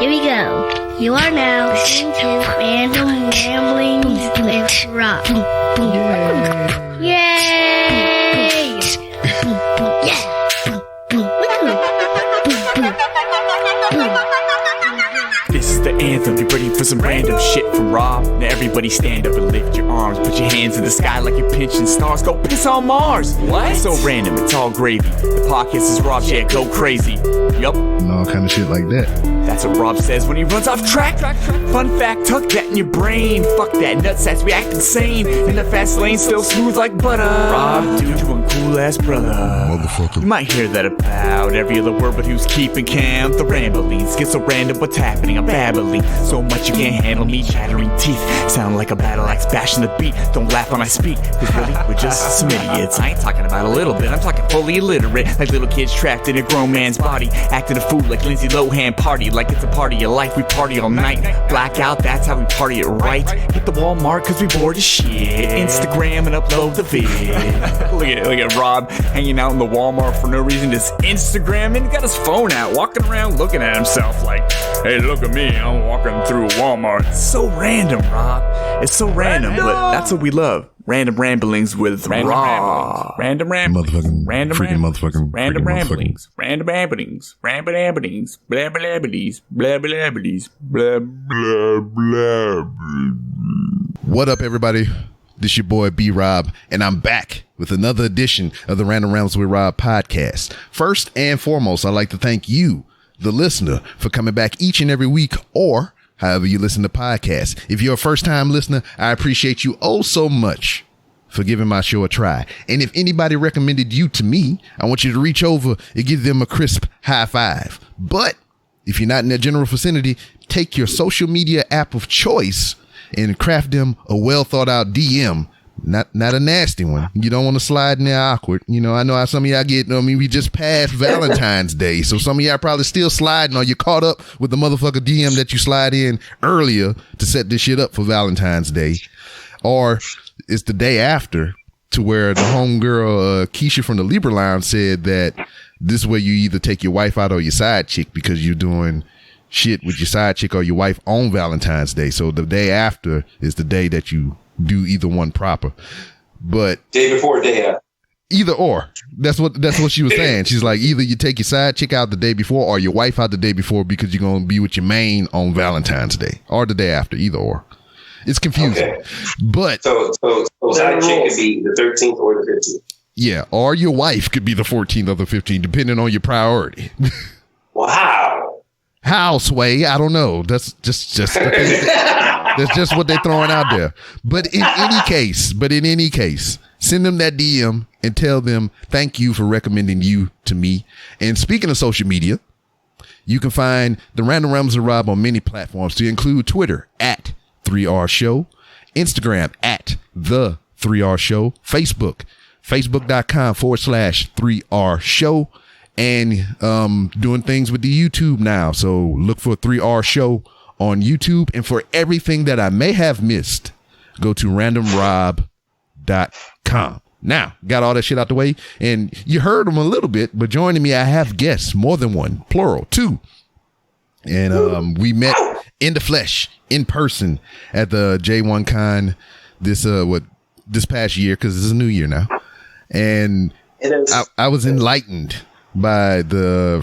Here we go. You are now listening to Random Ramblings with Rob. Yay! Yeah! This is the anthem. Get ready for some random shit from Rob. Now everybody stand up and lift your arms. Put your hands in the sky like you're pinching stars. Go piss on Mars. What? It's so random. It's all gravy. The podcast is Rob's. Yeah, go crazy. Yup. And all kind of shit like that. That's what Rob says when he runs off track. Fun fact, tuck that in your brain. Fuck that nutsacks, we act insane. In the fast lane, still smooth like butter. Rob, dude, you one cool ass brother. Motherfucker. You might hear that about every other word, but who's keeping count? The ramblings get so random, what's happening? I'm babbling so much you can't handle me. Chattering teeth, sound like a battle axe bashing the beat. Don't laugh when I speak, cause really, we're just some idiots. I ain't talking about a little bit, I'm talking fully illiterate. Like little kids trapped in a grown man's body. Acting a fool like Lindsay Lohan party. Like it's a party of life, we party all night. Blackout, that's how we party it right. Hit the Walmart cause we bored as shit. Instagram and upload the vid. Look at Rob hanging out in the Walmart for no reason, just Instagramming. Got his phone out, walking around looking at himself like, hey, look at me, I'm walking through Walmart. It's so random, Rob. It's so random, but that's what we love. Random ramblings with Rob. Random ramblings. Motherfucking Random freaking ramblings. motherfucking Random freaking ramblings. Random ramblings. Random ramblings. Blah blah blabbities. Blah blah blabbities. Blah blah blah. What up, everybody? This your boy B Rob, and I'm back with another edition of the Random Rambles with Rob podcast. First and foremost, I'd like to thank you, the listener, for coming back each and every week, or however you listen to podcasts. If you're a first-time listener, I appreciate you oh so much for giving my show a try. And if anybody recommended you to me, I want you to reach over and give them a crisp high five. But if you're not in their general vicinity, take your social media app of choice and craft them a well-thought-out DM. Not a nasty one. You don't want to slide in there awkward. You know, I know how some of y'all get, I mean, we just passed Valentine's Day, so some of y'all probably still sliding, or you caught up with the motherfucker DM that you slide in earlier to set this shit up for Valentine's Day. Or it's the day after, to where the homegirl, Keisha from the Libra Lounge, said that this way you either take your wife out or your side chick because you're doing shit with your side chick or your wife on Valentine's Day. So the day after is the day that you do either one proper. But day before, day after. Either or. That's what she was saying. She's like, either you take your side chick out the day before or your wife out the day before because you're going to be with your main on Valentine's Day, or the day after. Either or. It's confusing. Okay. But so side chick could be the 13th or the 15th. Yeah, or your wife could be the 14th or the 15th, depending on your priority. Wow. How, Sway? I don't know. That's just the thing. That's just what they're throwing out there. But in any case, send them that DM and tell them thank you for recommending you to me. And speaking of social media, you can find the Random Rambles of Rob on many platforms, to include Twitter at 3R Show, Instagram at the 3R Show, Facebook.com/3R Show, and doing things with the YouTube now. So look for 3R Show on YouTube. And for everything that I may have missed, go to randomrob.com. Now, got all that shit out the way, and you heard them a little bit, but joining me, I have guests, more than one, plural, two. And we met in the flesh, in person, at the J1Con this past year, because it's a new year now. And I was enlightened by the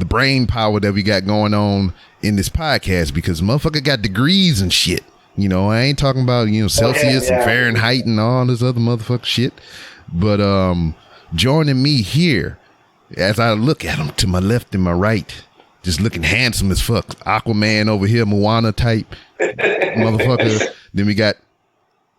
brain power that we got going on in this podcast, because motherfucker got degrees and shit. You know, I ain't talking about, Celsius and Fahrenheit and all this other motherfucker shit. But joining me here, as I look at him to my left and my right, just looking handsome as fuck. Aquaman over here, Moana type motherfucker. Then we got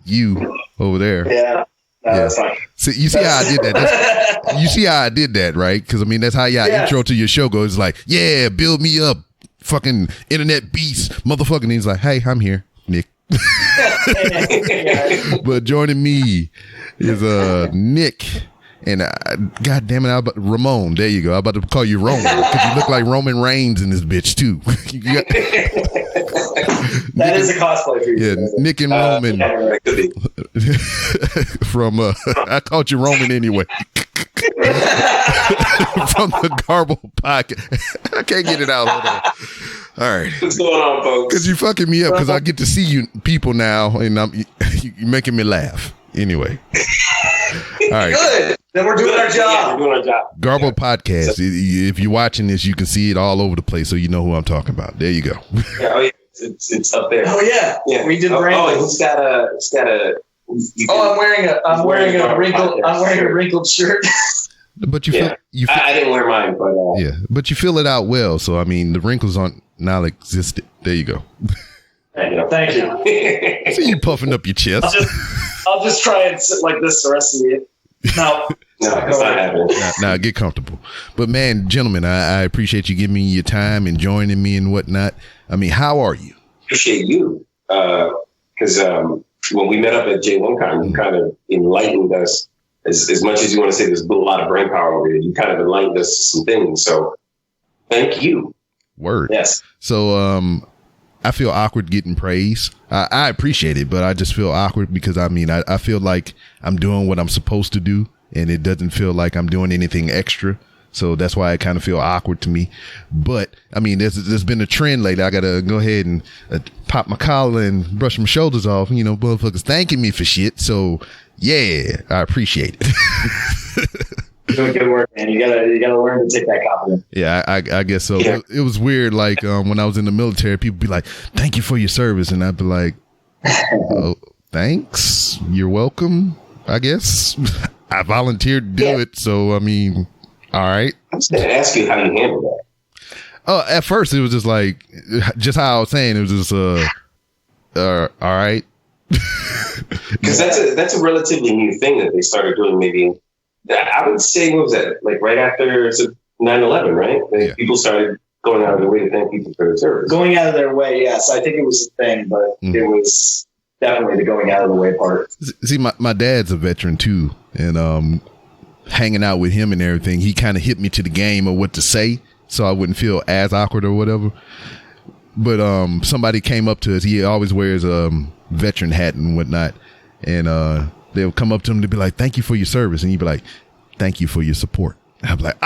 you over there. Yeah. No, that's fine. So you see how I did that? You see how I did that, right? Because, I mean, that's how y'all intro to your show goes. It's like, yeah, build me up, fucking internet beast, motherfucker. And he's like, hey, I'm here, Nick. But joining me is Nick. And God damn it, Ramon. There you go. I'm about to call you Roman, because you look like Roman Reigns in this bitch too. That is a cosplay for you. Yeah, Nick and Roman. From I called you Roman anyway. From the Garbled Podcast. I can't get it out. Hold All right. What's going on, folks? Because you're fucking me up because I get to see you people now and you're making me laugh. Anyway. All right. Good. Then we're doing our job. Yeah, we're doing our job. Garbled Podcast. If you're watching this, you can see it all over the place, so you know who I'm talking about. There you go. Yeah, oh yeah, it's up there. Oh yeah, yeah. We did Oh, branding. it's got a. I'm wearing a wrinkled shirt. But you feel, I didn't wear mine, but yeah, but you fill it out well. So I mean, the wrinkles aren't non-existent. There you go. Thank you. See you puffing up your chest. I'll just try and sit like this the rest of the No, it's not happening. Now get comfortable. But man, gentlemen, I appreciate you giving me your time and joining me and whatnot. I mean, how are you? Appreciate you because when we met up at J1Con, you kind of enlightened us. As much as you want to say there's a lot of brain power over here, you kind of enlightened us to some things. So thank you. Word. Yes. So I feel awkward getting praise. I appreciate it, but I just feel awkward because I feel like I'm doing what I'm supposed to do, and it doesn't feel like I'm doing anything extra. So that's why I kind of feel awkward to me. But I mean, there's been a trend lately. I gotta go ahead and pop my collar and brush my shoulders off. Motherfuckers thanking me for shit. So yeah, I appreciate it. Doing good work, man. You gotta learn to take that compliment. Yeah, I guess so. Yeah. It was weird. Like when I was in the military, people be like, "Thank you for your service," and I'd be like, "Oh, thanks. You're welcome." I guess I volunteered to do it, so I mean, all right. I was going to ask you how you handle that. Oh, at first it was just like, just how I was saying. It was just all right. Because that's a relatively new thing that they started doing. Maybe I would say, what was that, like right after 9/11, right? Yeah. People started going out of their way to thank people for their service. Going out of their way, yes. I think it was a thing, but it was definitely the going out of the way part. See, my dad's a veteran too, and hanging out with him and everything, he kind of hit me to the game of what to say, so I wouldn't feel as awkward or whatever. But somebody came up to us. He always wears a veteran hat and whatnot, and they'll come up to him to be like, "Thank you for your service," and he'd be like, "Thank you for your support." And I'm like,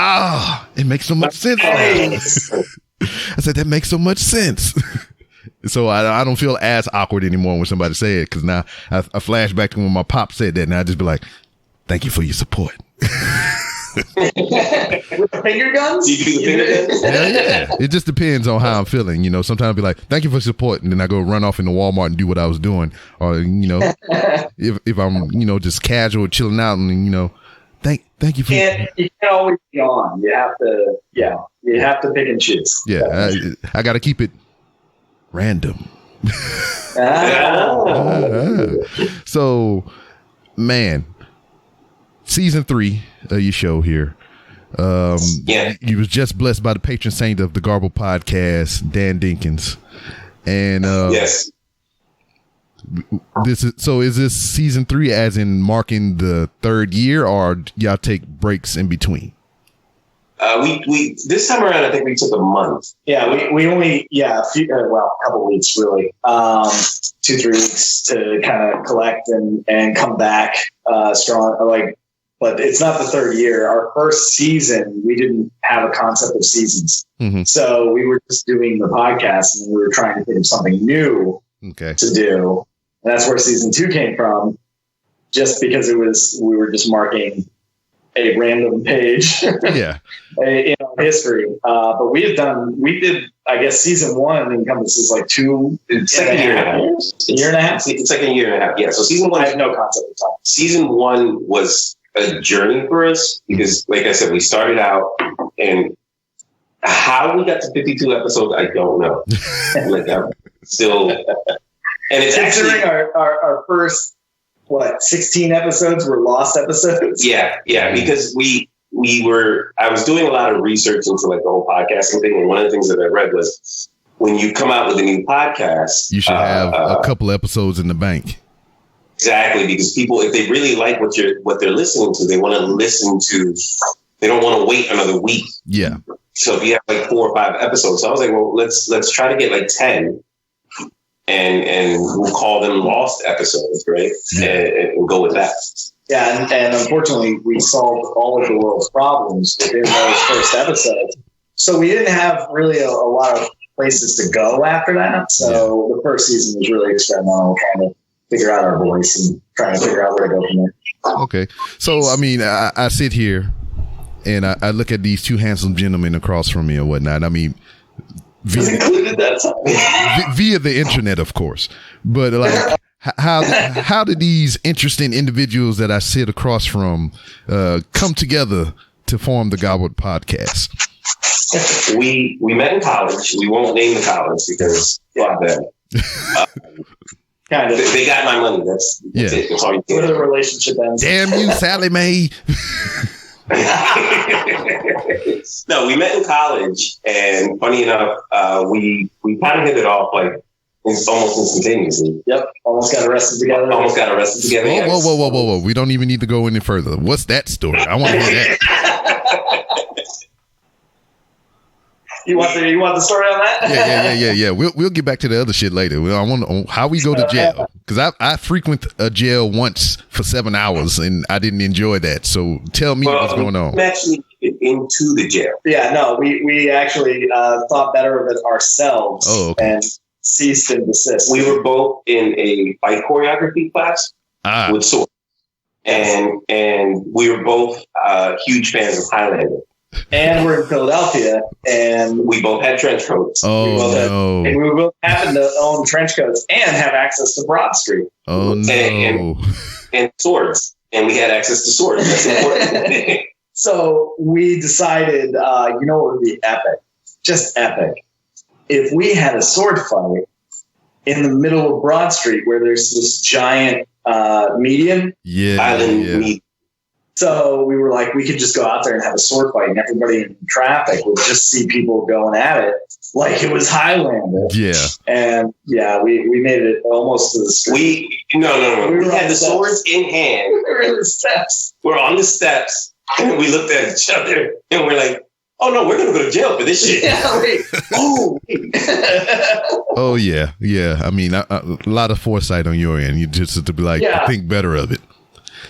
it makes so much sense. I said, that makes so much sense. So I don't feel as awkward anymore when somebody say it, because now I flash back to when my pop said that, and I just be like, "Thank you for your support." With the finger guns? Do you do the finger guns? Yeah. It just depends on how I'm feeling. Sometimes I'll be like, "Thank you for support," and then I go run off into Walmart and do what I was doing. Or, if I'm, just casual chilling out and, thank you for. You can't always be on. You have to pick and choose. Yeah. I got to keep it random. So, man, season 3 of your show here. You was just blessed by the patron saint of the Garbled Podcast, Dan Dinkins, and yes. Is this season 3 as in marking the 3rd year, or y'all take breaks in between? We this time around, I think we took a month. Yeah, we only a couple weeks really, 2-3 weeks to kind of collect and come back strong. But it's not the 3rd year. Our first season, we didn't have a concept of seasons, so we were just doing the podcast, and we were trying to think of something new to do, and that's where season 2 came from. Just because we were just marking a random page, in our history. But we did, I guess, season 1 encompasses like 2 second year and a half. Year and a half? It's like a year and a half. Yeah. So season 1, I have no concept of time. Season 1 was a journey for us because, like I said, we started out, and how we got to 52 episodes, I don't know. I'm still, and it's considering actually our first 16 episodes were lost episodes. Yeah, because I was doing a lot of research into like the whole podcasting thing, and one of the things that I read was when you come out with a new podcast, you should have a couple episodes in the bank. Exactly, because people, if they really like what they're listening to, they want to listen to. They don't want to wait another week. Yeah. So if you have like 4 or 5 episodes, so I was like, well, let's try to get like 10, and we'll call them lost episodes, right? Yeah. And go with that. Yeah, and unfortunately, we solved all of the world's problems within those first episodes. So we didn't have really a lot of places to go after that. So the first season was really experimental, trying to figure out our voice and trying to figure out where to go from there. Okay. So, I mean, I sit here and I look at these two handsome gentlemen across from me and whatnot. I mean, via the internet, of course. But like, how did these interesting individuals that I sit across from come together to form the Garbled Podcast? We met in college. We won't name the college because Kind of. they got my money. That's it. That's all you Where can. the relationship ends. Damn you, Sally Mae. No, we met in college, and funny enough, we kind of hit it off like almost instantaneously. Yep. Almost got arrested together. Whoa. We don't even need to go any further. What's that story? I want to hear that. You want the story on that? Yeah. We'll get back to the other shit later. I want to know how we go to jail, because I frequent a jail once for 7 hours and I didn't enjoy that. So tell me what's going on. We actually get into the jail. Yeah, no, we actually thought better of it ourselves and ceased and desist. We were both in a fight choreography class with swords, and we were both huge fans of Highlander. And we're in Philadelphia, and we both had trench coats. And we both happened to own trench coats and have access to Broad Street. Oh no! And swords, and we had access to swords. That's important. So we decided, what would be epic? Just epic. If we had a sword fight in the middle of Broad Street, where there's this giant median, island median. So we were like, we could just go out there and have a sword fight, and everybody in traffic would just see people going at it like it was Highlander. Yeah. And we made it almost to the street. We had the swords in hand. We were in the steps. We're on the steps, and we looked at each other, and we're like, oh no, we're going to go to jail for this shit. Yeah, wait. Oh, yeah. I mean, a lot of foresight on your end. You just to be like, think better of it.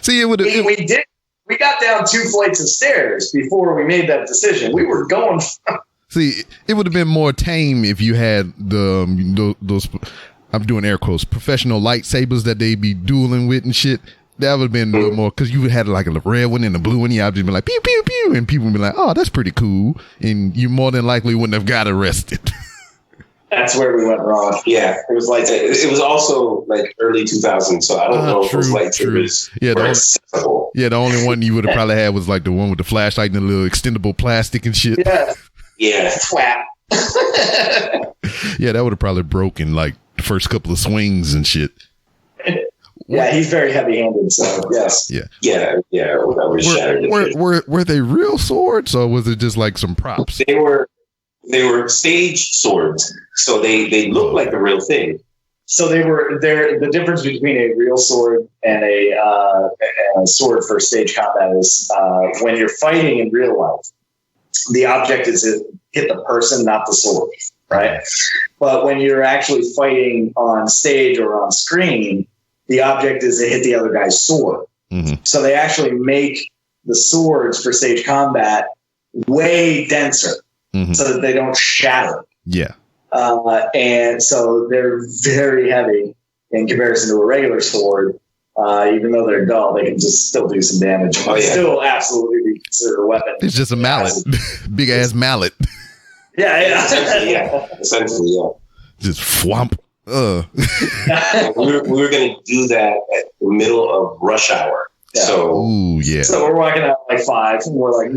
See, we did. We got down 2 flights of stairs before we made that decision. We were going. See, it would have been more tame if you had those. I'm doing air quotes, professional lightsabers that they be dueling with and shit. That would have been a little more, because you would have had like a red one and a blue one. You would just be like pew pew pew, and people would be like, "Oh, that's pretty cool," and you more than likely wouldn't have got arrested. That's where we went wrong. Yeah, it was like it was also like early 2000s, so I don't know if those lightsabers were accessible. Yeah, the only one you would have probably had was like the one with the flashlight and the little extendable plastic and shit. Yeah, flat. Yeah, that would have probably broken like the first couple of swings and shit. Yeah, he's very heavy-handed, so yes. Yeah. That was shattered. Were they real swords, or was it just like some props? They were stage swords, so they look like the real thing. So the difference between a real sword and a sword for stage combat is when you're fighting in real life, the object is to hit the person, not the sword, right? But when you're actually fighting on stage or on screen, the object is to hit the other guy's sword. Mm-hmm. So they actually make the swords for stage combat way denser. Mm-hmm. So that they don't shatter. Yeah. And so they're very heavy in comparison to a regular sword. Even though they're dull, they can just still do some damage. Still absolutely be considered a weapon. It's just a mallet. Big ass mallet. Yeah. Essentially, yeah. Just whomp. We were going to do that at the middle of rush hour. Yeah. So we're walking out like 5, and we're like,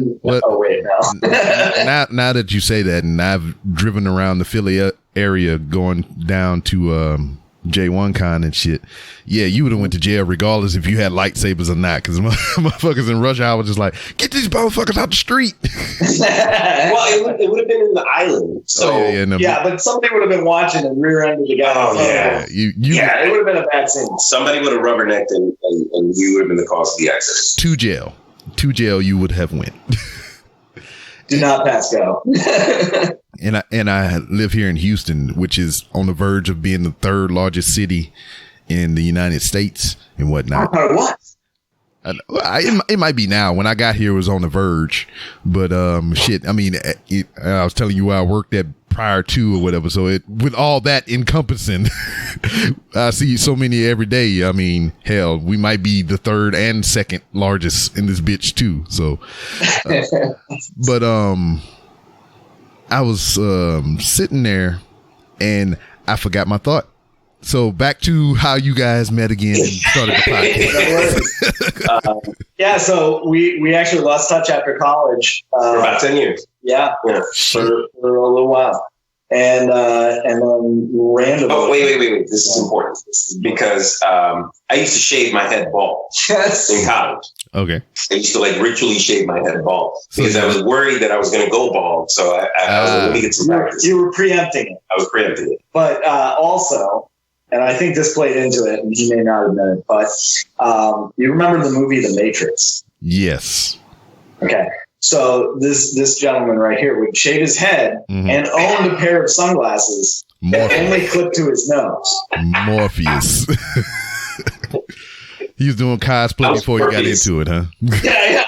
oh wait, no. now that you say that, and I've driven around the Philly area going down to J1Con and shit. Yeah, you would have went to jail regardless if you had lightsabers or not, because motherfuckers in rush hour just like, get these motherfuckers out the street. Well, it would have been in the island. So but somebody would have been watching and rear-ended the guy. It would have been a bad scene. Somebody would have rubbernecked and you would have been the cause of the accident. To jail you would have went. Do not pass go. And I live here in Houston, which is on the verge of being the 3rd largest city in the United States and whatnot. What? It might be now. When I got here, it was on the verge. But shit, I mean, I was telling you where I worked at prior to or whatever. So it, with all that encompassing, I see so many every day. I mean, hell, we might be the third and second largest in this bitch too. So, but I was sitting there and I forgot my thought. So back to how you guys met again and started the podcast. Yeah, so we actually lost touch after college. For about 10 years. Yeah, for a little while. And then randomly. Oh, wait. This is important. Because I used to shave my head bald in college. Okay. I used to like ritually shave my head bald because I was worried that I was going to go bald. So I was like, let me get some practice. You were preempting it. I was preempting it. But also, and I think this played into it, and he may not admit it, but you remember the movie The Matrix? Yes. Okay. So this gentleman right here would shave his head and owned a pair of sunglasses that only clipped to his nose. Morpheus. He was doing cosplay before he got into it, huh? Yeah.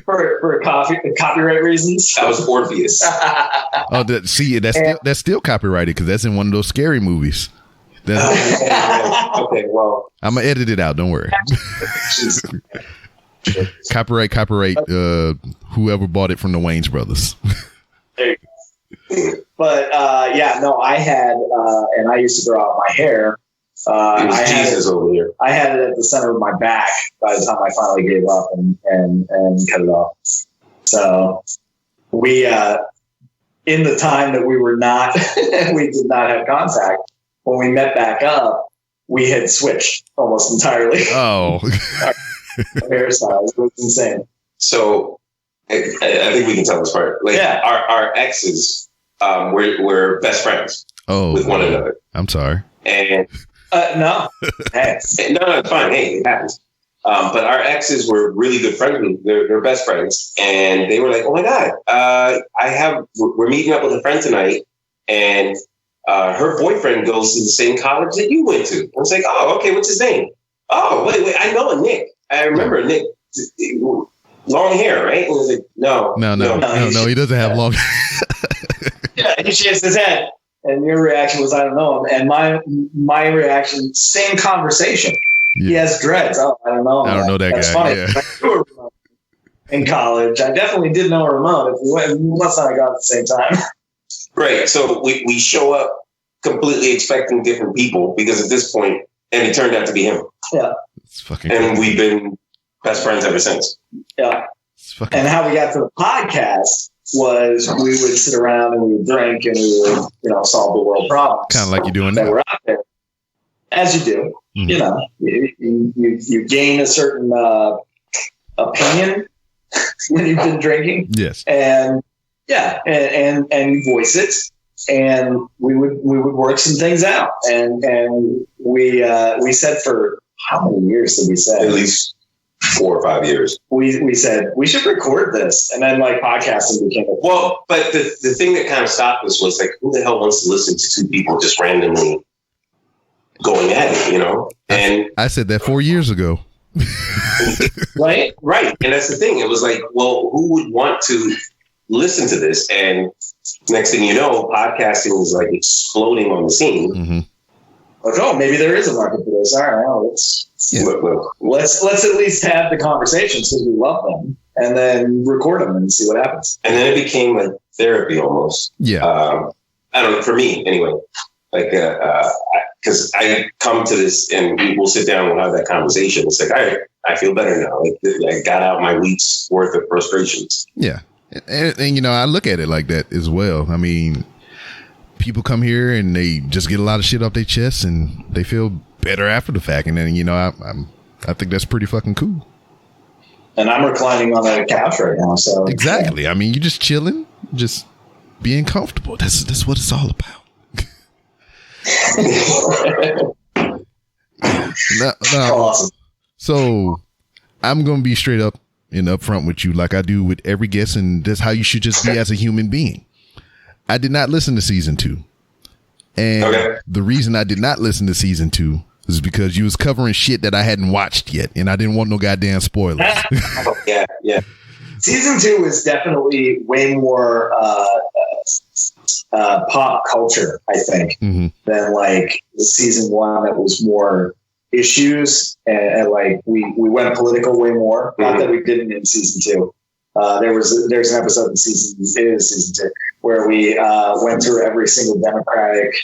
for copyright reasons. That was Orpheus. That's still copyrighted because that's in one of those scary movies. Okay, well, I'm gonna edit it out. Don't worry. Copyright. Whoever bought it from the Wayans brothers. But I had, and I used to grow out my hair. I had it at the center of my back by the time I finally gave up and cut it off. So we, in the time that we did not have contact, when we met back up, we had switched almost entirely. Oh, hairstyle. It was insane. So I think we can tell this part. Like, our exes were best friends with one another. I'm sorry. And no. Hey. No, it's fine. Hey, it happens. But our exes were really good friends. They're best friends. And they were like, oh my God, we're meeting up with a friend tonight. And her boyfriend goes to the same college that you went to. I was like, oh, okay, what's his name? Oh, wait, I know a Nick. I remember Nick. Long hair, right? And he was like, no, he doesn't have long hair. Yeah, he shakes his head. And your reaction was, I don't know him. And my reaction, same conversation. Yeah. He has dreads. Oh, I don't know him. I don't know that That's guy. Funny. Yeah. In college, I definitely did know Ramon. Let's not have gone at the same time. Right. So we show up completely expecting different people because at this point, and it turned out to be him. Yeah. It's fucking and crazy. We've been best friends ever since. Yeah. And how we got to the podcast was we would sit around and we would drink and we would, solve the world problems. Kind of like you're doing that now. Were out there. As you do. Mm-hmm. You gain a certain opinion when you've been drinking. Yes. And you voice it. And we would work some things out. And we said for how many years did we say? At least 4 or 5 years. We said we should record this, and then like podcasting became a well. But the thing that kind of stopped us was like, who the hell wants to listen to two people just randomly going at it, And I said that 4 years ago. right, and that's the thing. It was like, well, who would want to listen to this? And next thing you know, podcasting is like exploding on the scene. Mm-hmm. Oh, maybe there is a market for this. All right, let's at least have the conversations because we love them, and then record them and see what happens. And then it became like therapy almost. Yeah. I don't know. For me, anyway, like because I come to this and we'll sit down and we'll have that conversation. It's like, all right, I feel better now. Like I got out my week's worth of frustrations. Yeah, and I look at it like that as well. I mean, people come here and they just get a lot of shit off their chests and they feel better after the fact. And then, I think that's pretty fucking cool. And I'm reclining on that couch right now. So exactly. I mean, you're just chilling, just being comfortable. That's what it's all about. Awesome. So I'm going to be straight up and upfront with you like I do with every guest. And that's how you should just be as a human being. I did not listen to season 2. And the reason I did not listen to season 2 is because you was covering shit that I hadn't watched yet. And I didn't want no goddamn spoilers. Yeah. Season 2 is definitely way more pop culture, I think, than like the season 1 that was more issues and like we went political way more. Not that we didn't in season 2. There's an episode in season 2 where we went through every single Democratic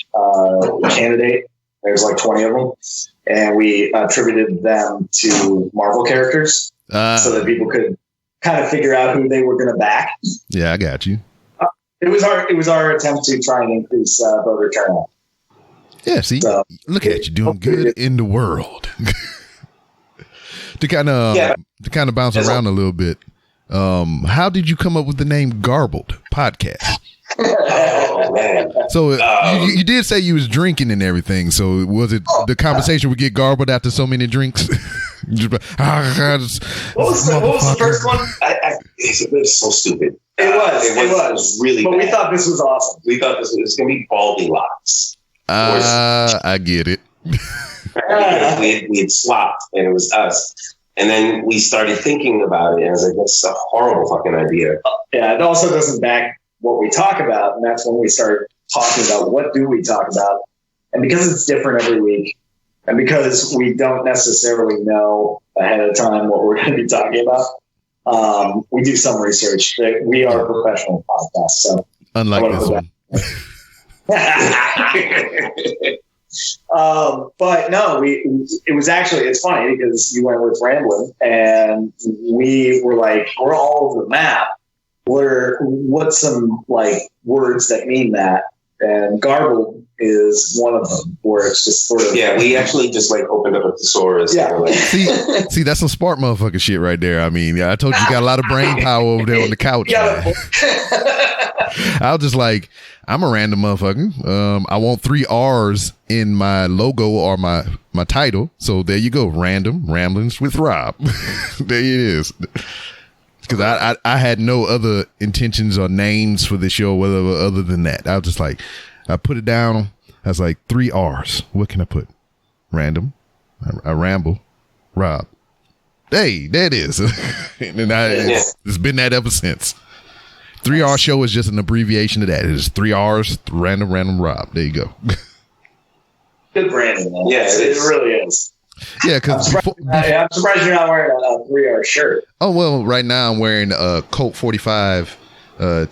candidate. There's like 20 of them, and we attributed them to Marvel characters so that people could kind of figure out who they were going to back. Yeah, I got you. It was our attempt to try and increase voter turnout. Yeah, see, look at you doing good in the world. to kind of bounce around a little bit. How did you come up with the name Garbled Podcast? Oh man! So you did say you was drinking and everything. So was it the conversation would get garbled after so many drinks? What was the first one? It was so stupid. It was really. But bad. We thought this was awesome. We thought this was going to be Baldy Locks. I get it. we had swapped, and it was us. And then we started thinking about it, and I was like, that's a horrible fucking idea. Yeah, it also doesn't back what we talk about, and that's when we start talking about what do we talk about. And because it's different every week, and because we don't necessarily know ahead of time what we're going to be talking about, we do some research. We are a professional podcast, so unlike this one. But no, it was actually, it's funny because you went with Ramblin' and we were like, we're all over the map. What's some like words that mean that? And garbled is one of them, where it's just sort of. Yeah, we actually just like opened up a thesaurus. Yeah. Like, see, that's some smart motherfucking shit right there. I mean, I told you got a lot of brain power over there on the couch. Yeah. I was just like, I'm a random motherfucker. I want 3 R's in my logo or my title. So there you go. Random Ramblings with Rob. There it is. Because I had no other intentions or names for the show, whatever, other than that. I was just like, I put it down. I was like, 3 R's. What can I put? Random. I ramble. Rob. Hey, there it is. And it's been that ever since. 3R show is just an abbreviation of that. It is 3 R's, random Rob. There you go. Good branding, man. Yeah, it really is. Yeah, because I'm surprised you're not wearing a 3R shirt. Oh, well, right now I'm wearing a Colt 45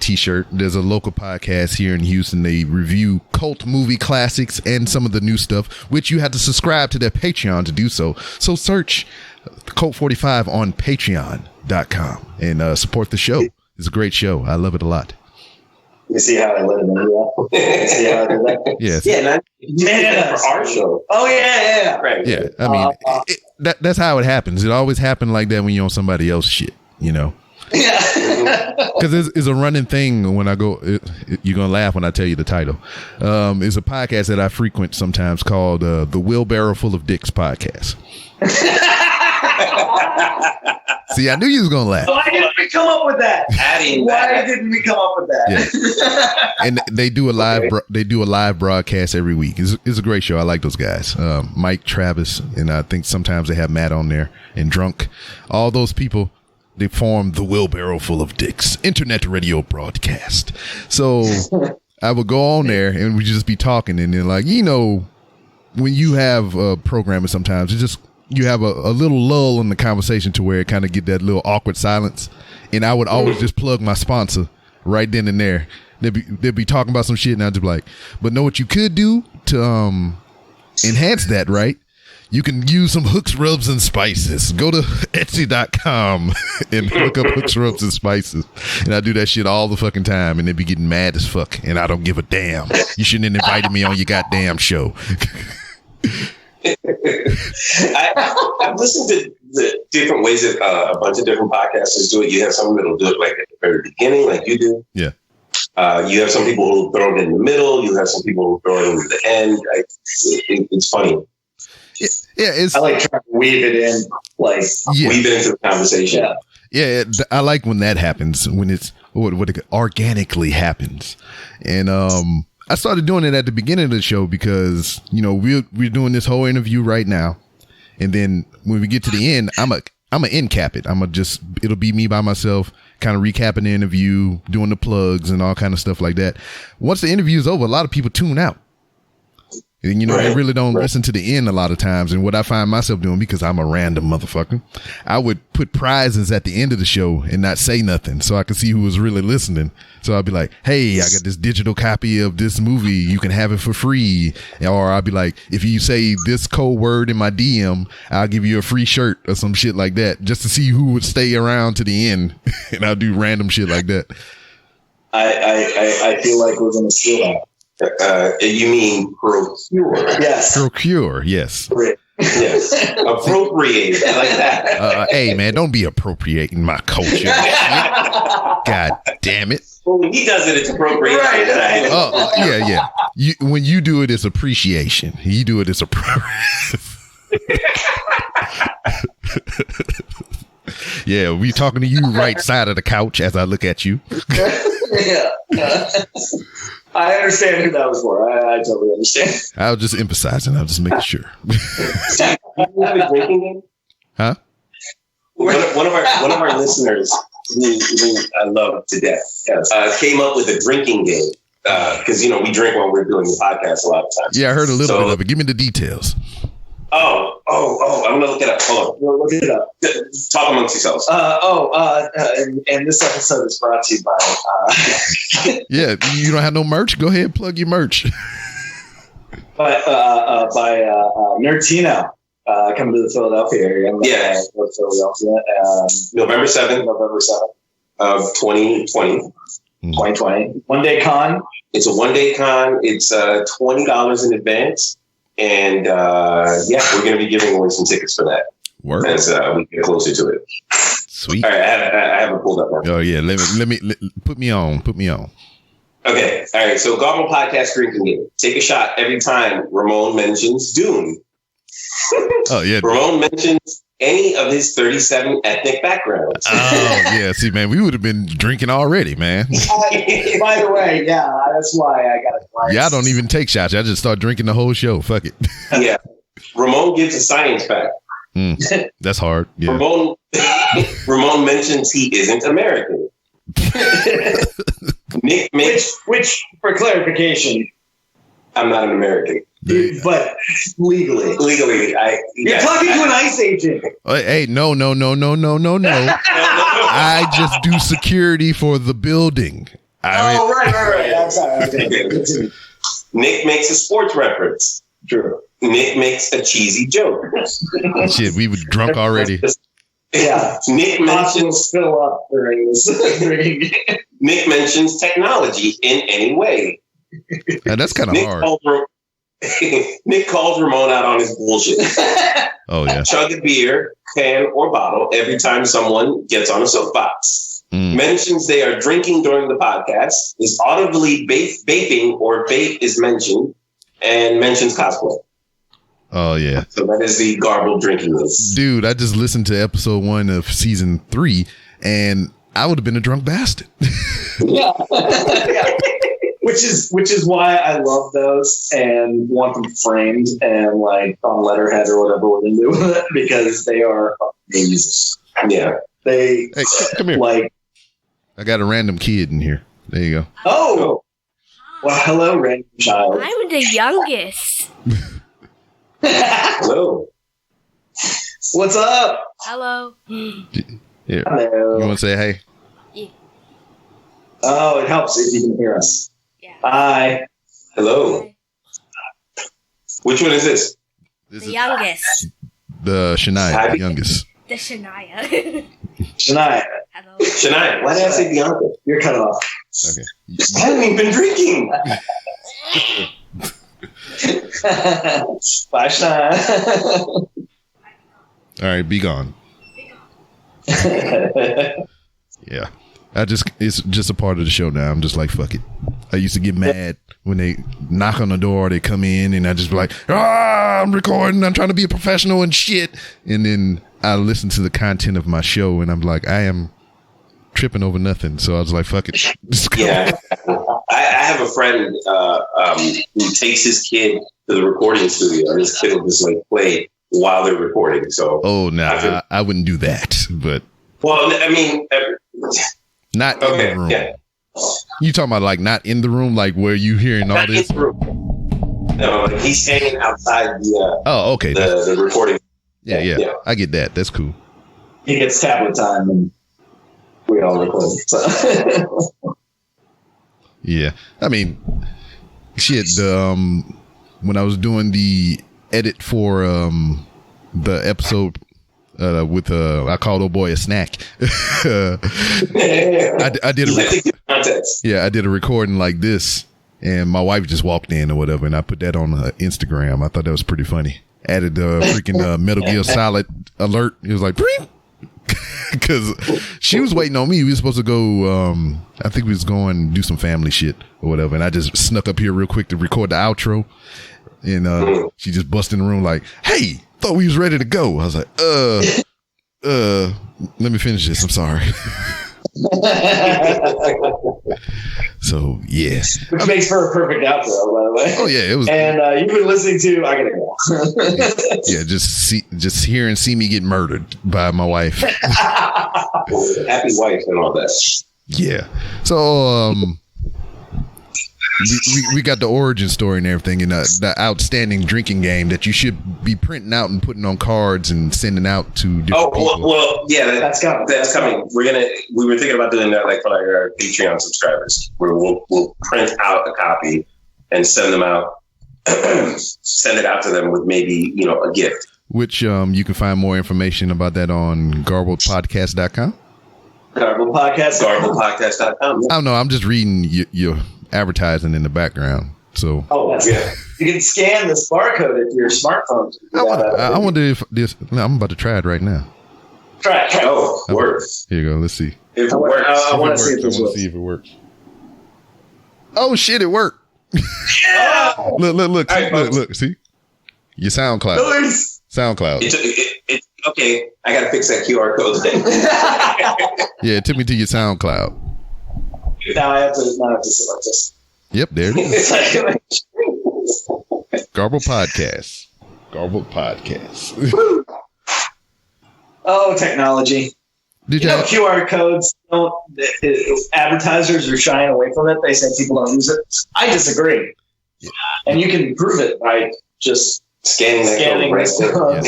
t-shirt. There's a local podcast here in Houston. They review cult movie classics and some of the new stuff, which you have to subscribe to their Patreon to do so. So search Colt 45 on patreon.com and support the show. It's a great show. I love it a lot. You see how I let him know that? See how I did that? Yes. Yeah, for our show. Oh, yeah. Right. Yeah, I mean, that's how it happens. It always happens like that when you're on somebody else's shit, you know? Yeah. Because it's a running thing when I go, you're going to laugh when I tell you the title. It's a podcast that I frequent sometimes called the Wheelbarrow Full of Dicks Podcast. See, I knew you was gonna laugh. Why didn't we come up with that? Why didn't we come up with that? Yeah. And they do a live broadcast every week. It's a great show. I like those guys. Mike, Travis, and I think sometimes they have Matt on there and Drunk. All those people, they form the Wheelbarrow Full of Dicks internet radio broadcast. So I would go on there and we just be talking, and then, like, you know, when you have programming, sometimes it's just. You have a little lull in the conversation to where it kind of get that little awkward silence. And I would always just plug my sponsor right then and there. They'd be talking about some shit, and I'd just be like, but know what you could do to enhance that, right? You can use some hooks, rubs, and spices. Go to Etsy.com and look up hooks, rubs, and spices. And I do that shit all the fucking time, and they be getting mad as fuck. And I don't give a damn. You shouldn't have invited me on your goddamn show. I've listened to the different ways that a bunch of different podcasters do it. You have some that'll do it like at the very beginning, like you do. Yeah. You have some people who throw it in the middle. You have some people who throw it in the end. It's funny. I like trying to weave it in, weave it into the conversation. Yeah, I like when that happens, when it's what it organically happens, and I started doing it at the beginning of the show because, you know, we're doing this whole interview right now. And then when we get to the end, I'm I'm gonna end cap it. It'll be me by myself, kind of recapping the interview, doing the plugs and all kind of stuff like that. Once the interview is over, a lot of people tune out. And, they really don't listen to the end a lot of times. And what I find myself doing, because I'm a random motherfucker, I would put prizes at the end of the show and not say nothing so I could see who was really listening. So I'd be like, hey, I got this digital copy of this movie. You can have it for free. Or I'll be like, if you say this code word in my DM, I'll give you a free shirt or some shit like that, just to see who would stay around to the end. And I'll do random shit like that. I feel like we're going to steal that. You mean procure? Yes. Procure, yes. Yes. Appropriate. I like that. Hey, man, don't be appropriating my culture. God damn it. Well, when he does it, it's appropriate. Right. Oh, yeah. When you do it, it's appreciation. You do it, it's appropriate. Yeah, we talking to you right side of the couch as I look at you. Yeah. I understand who that was for. I totally understand. I was just emphasizing. I was just making sure. You have a drinking game? Huh? One of our listeners, who I love to death, came up with a drinking game because we drink while we're doing the podcast a lot of times. Yeah, I heard a little bit of it. Give me the details. Oh! I'm gonna look it up. Hold on. Look it up. Talk amongst yourselves. And this episode is brought to you by. Yeah, you don't have no merch? Go ahead, plug your merch. by Nerdtino, coming to the Philadelphia area. Philadelphia. November 7th of 2020. 2020. One day con. It's a one-day con. It's $20 in advance. And we're going to be giving away some tickets for that as we get closer to it. Sweet. All right, I have it pulled up now. Oh yeah, let me put me on. Okay, all right. So Garbled Podcast drinking game. Take a shot every time Ramon mentions Dune. Oh yeah. Ramon mentions any of his 37 ethnic backgrounds. Oh yeah. See, man, we would have been drinking already, man. By the way, yeah, that's why I got it. Yeah, I don't even take shots. I just start drinking the whole show. Fuck it. Yeah. Ramon gives a science fact. That's hard. Yeah. Ramon mentions he isn't American. Nick makes which for clarification, I'm not an American. But legally, you're talking to an ICE agent. Hey, no. I just do security for the building. Right. I'm sorry. Okay. Nick makes a sports reference. True. Nick makes a cheesy joke. Shit, we were drunk already. Yeah. Nick mentions fill up during this. Nick mentions technology in any way. And that's kind of hard. Nick calls Ramon out on his bullshit. Oh yeah. Chug a beer, can or bottle every time someone gets on a soapbox. Mentions they are drinking during the podcast. Is audibly vaping or vape is mentioned, and mentions cosplay. Oh yeah. So that is the Garbled drinking list. Dude, I just listened to episode 1 of season 3, and I would have been a drunk bastard. Yeah. Which is why I love those and want them framed and like on letterhead or whatever we're gonna do with it, because they are amazing. Yeah. Hey, come here. Like, I got a random kid in here. There you go. Oh. Well, hello, random child. I'm the youngest. Hello. What's up? Hello. Here. Hello. You want to say hey? Yeah. Oh, it helps if you can hear us. Yeah. Hi. Hello. Hi. Which one is this? The youngest. The Shania, the youngest. The Shania. Shania. Hello. Shania. Why did I say Bianca? You're cut off. Okay. I haven't even been drinking. Bye, Shania. All right, be gone. Yeah. It's just a part of the show now. I'm just like, fuck it. I used to get mad when they knock on the door, they come in, and I just be like, I'm recording, I'm trying to be a professional and shit. And then I listen to the content of my show, and I'm like, I am tripping over nothing. So I was like, fuck it. Yeah. I have a friend who takes his kid to the recording studio, and his kid will just like play while they're recording. So, oh no, I wouldn't do that. But well, I mean, not in the room. Yeah. You talking about like not in the room, like where you hearing all this? No, like he's standing outside the. Oh, okay. The recording. Yeah, I get that. That's cool. He gets tablet time, and we all record. So. Yeah, I mean, shit. When I was doing the edit for the episode with I called old boy a snack. I did I did a recording like this, and my wife just walked in or whatever, and I put that on Instagram. I thought that was pretty funny. Added the freaking Metal Gear Solid alert. It was like, because she was waiting on me. We were supposed to go. I think we was going to do some family shit or whatever, and I just snuck up here real quick to record the outro. And she just busted in the room like, "Hey, thought we was ready to go." I was like, let me finish this. I'm sorry." So yeah, which makes for a perfect outro, by the way. Oh yeah, it was. And you've been listening to I Gotta Go. Yeah, just hear and see me get murdered by my wife. Happy wife and all that. Yeah. So we got the origin story and everything, and the outstanding drinking game that you should be printing out and putting on cards and sending out to different people. Well, yeah, that's coming. We were thinking about doing that, like for like our Patreon subscribers, where we'll print out a copy and send them out, send it out to them with maybe a gift. Which you can find more information about that on garbledpodcast.com. Garbledpodcast.com. I don't know. I'm just reading your advertising in the background. So you can scan this barcode at your smartphone. I wonder if this. No, I'm about to try it right now. Try it. Oh, works. Here you go. Let's see. If it works, I want to see if it works. Oh shit! It worked. Look. Look. See your SoundCloud. Nice. SoundCloud. It okay. I gotta fix that QR code thing. Yeah, it took me to your SoundCloud. Now I have to select this. Yep, there it is. Garbled Podcast. Garbled Podcast. Oh, technology. Did you know QR codes don't? Advertisers are shying away from it. They say people don't use it. I disagree. Yeah. And you can prove it by just scanning right there. Yeah.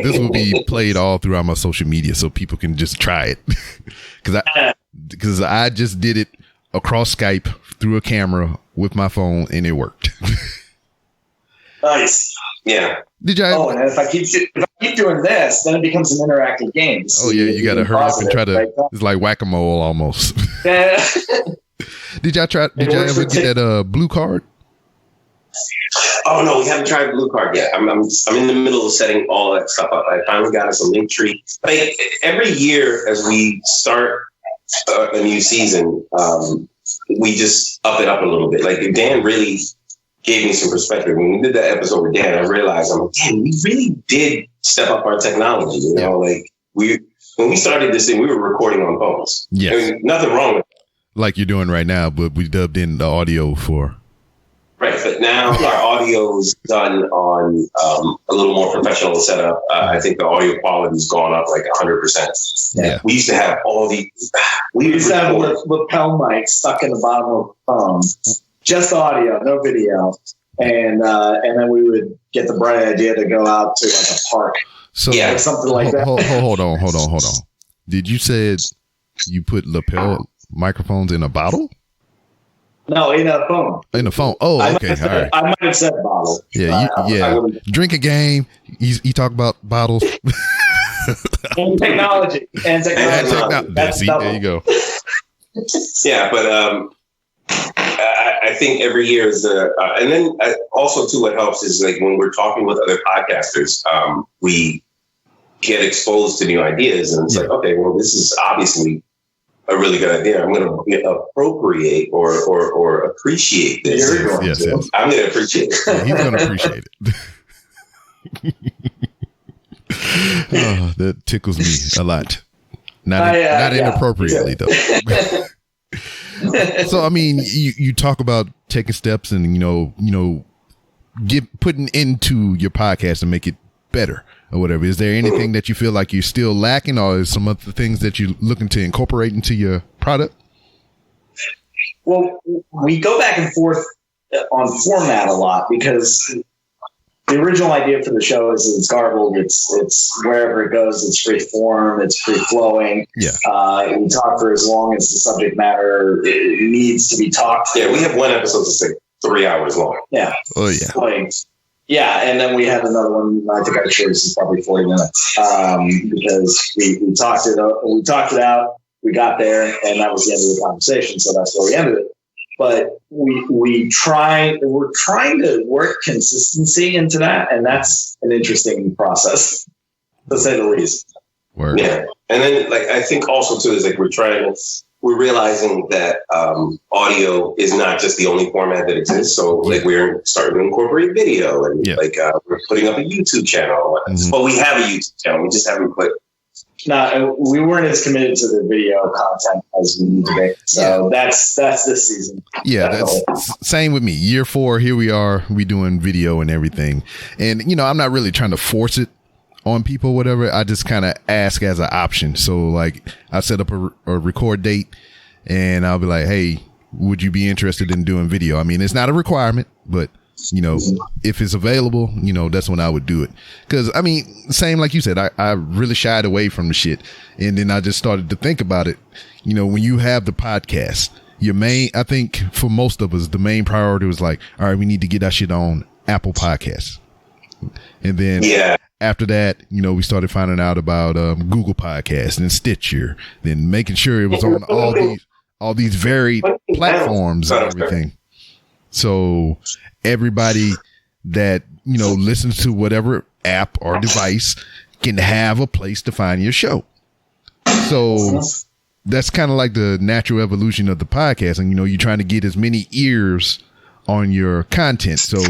This will be played all throughout my social media, so people can just try it. Because I just did it across Skype through a camera with my phone, and it worked. Nice. Yeah. Did you? And if I keep doing this, then it becomes an interactive game. Oh yeah, you got to hurry up and try to. It's like whack-a-mole almost. Yeah. Did y'all ever get that blue card? Oh no, we haven't tried blue card yet. I'm in the middle of setting all that stuff up. I finally got us a link tree. Like every year as we start a new season, we just up it up a little bit. Like Dan really gave me some perspective. When we did that episode with Dan, I realized we really did step up our technology. Like when we started this thing, we were recording on phones. Yeah, I mean, nothing wrong with it. Like you're doing right now, but we dubbed in the audio for. Right, but now our audio is done on a little more professional setup. I think the audio quality's gone up like 100%. Yeah, we used to have all the. We used to have a lapel mic stuck in the bottom of the phone, just audio, no video, and then we would get the bright idea to go out to like a park, or something like that. Hold on. Did you say you put lapel microphones in a bottle? No, in a phone. In a phone. Oh, okay. All right. I might have said bottle. Yeah, drink a game. You talk about bottles. And technology. There you go. Yeah, but I think every year is and then also too, what helps is like when we're talking with other podcasters, we get exposed to new ideas, and it's like, okay, well, this is obviously a really good idea. I'm going to appropriate or appreciate this. Yes. I'm going to appreciate it. Yeah, he's going to appreciate it. Oh, that tickles me a lot. Not inappropriately though. So I mean, you talk about taking steps and putting into your podcast and make it better or whatever? Is there anything that you feel like you're still lacking, or is some of the things that you're looking to incorporate into your product? Well, we go back and forth on format a lot because the original idea for the show is it's garbled. It's wherever it goes, it's free form, it's free flowing. Yeah. We talk for as long as the subject matter needs to be talked. Yeah, we have one episode that's like 3 hours long. Yeah. Oh yeah. Yeah, and then we have another one. I think our choice is probably 40 minutes because we talked it out. We got there, and that was the end of the conversation. So that's where we ended it. But we're trying to work consistency into that, and that's an interesting process, to say the least. Word. Yeah, and then like I think also too is like we're realizing that audio is not just the only format that exists. So like we're starting to incorporate video, and we're putting up a YouTube channel. Mm-hmm. Well, we have a YouTube channel. We just haven't put. No, we weren't as committed to the video content as we need to be. So that's this season. Yeah, that's same with me. Year 4, here we are. We doing video and everything. And, I'm not really trying to force it on people, whatever. I just kind of ask as an option. So, like, I set up a record date, and I'll be like, hey, would you be interested in doing video? I mean, it's not a requirement, but if it's available, that's when I would do it. Because, I mean, same like you said, I really shied away from the shit. And then I just started to think about it. When you have the podcast, I think for most of us, the main priority was like, all right, we need to get that shit on Apple Podcasts. And then after that, we started finding out about Google Podcasts and Stitcher, then making sure it was on all these varied platforms and everything. So everybody that, listens to whatever app or device can have a place to find your show. So that's kind of like the natural evolution of the podcast. And, you're trying to get as many ears on your content. So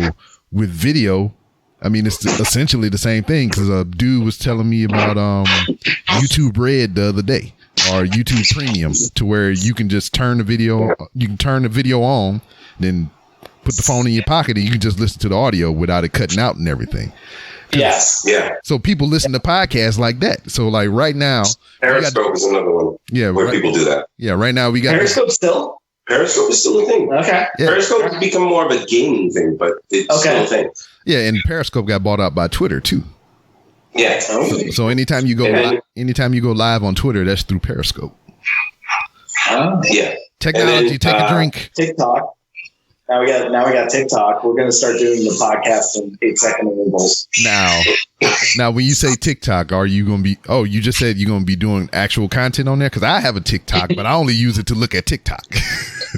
with video, I mean, it's essentially the same thing, because a dude was telling me about YouTube Red the other day, or YouTube Premium, to where you can just turn the video on, then put the phone in your pocket, and you can just listen to the audio without it cutting out and everything. Yes. Yeah. So people listen to podcasts like that. So like right now, Periscope is another one. Yeah, where people do that. Yeah, right now we got Periscope still. Periscope is still a thing. Okay. Yeah. Periscope has become more of a gaming thing, but it's still a thing. Yeah, and Periscope got bought out by Twitter too. Yeah. So anytime you go live on Twitter, that's through Periscope. Yeah. Technology, take a drink. TikTok. Now we got TikTok. We're going to start doing the podcast in 8-second intervals. Now, when you say TikTok, are you going to be? Oh, you just said you're going to be doing actual content on there, because I have a TikTok, but I only use it to look at TikTok.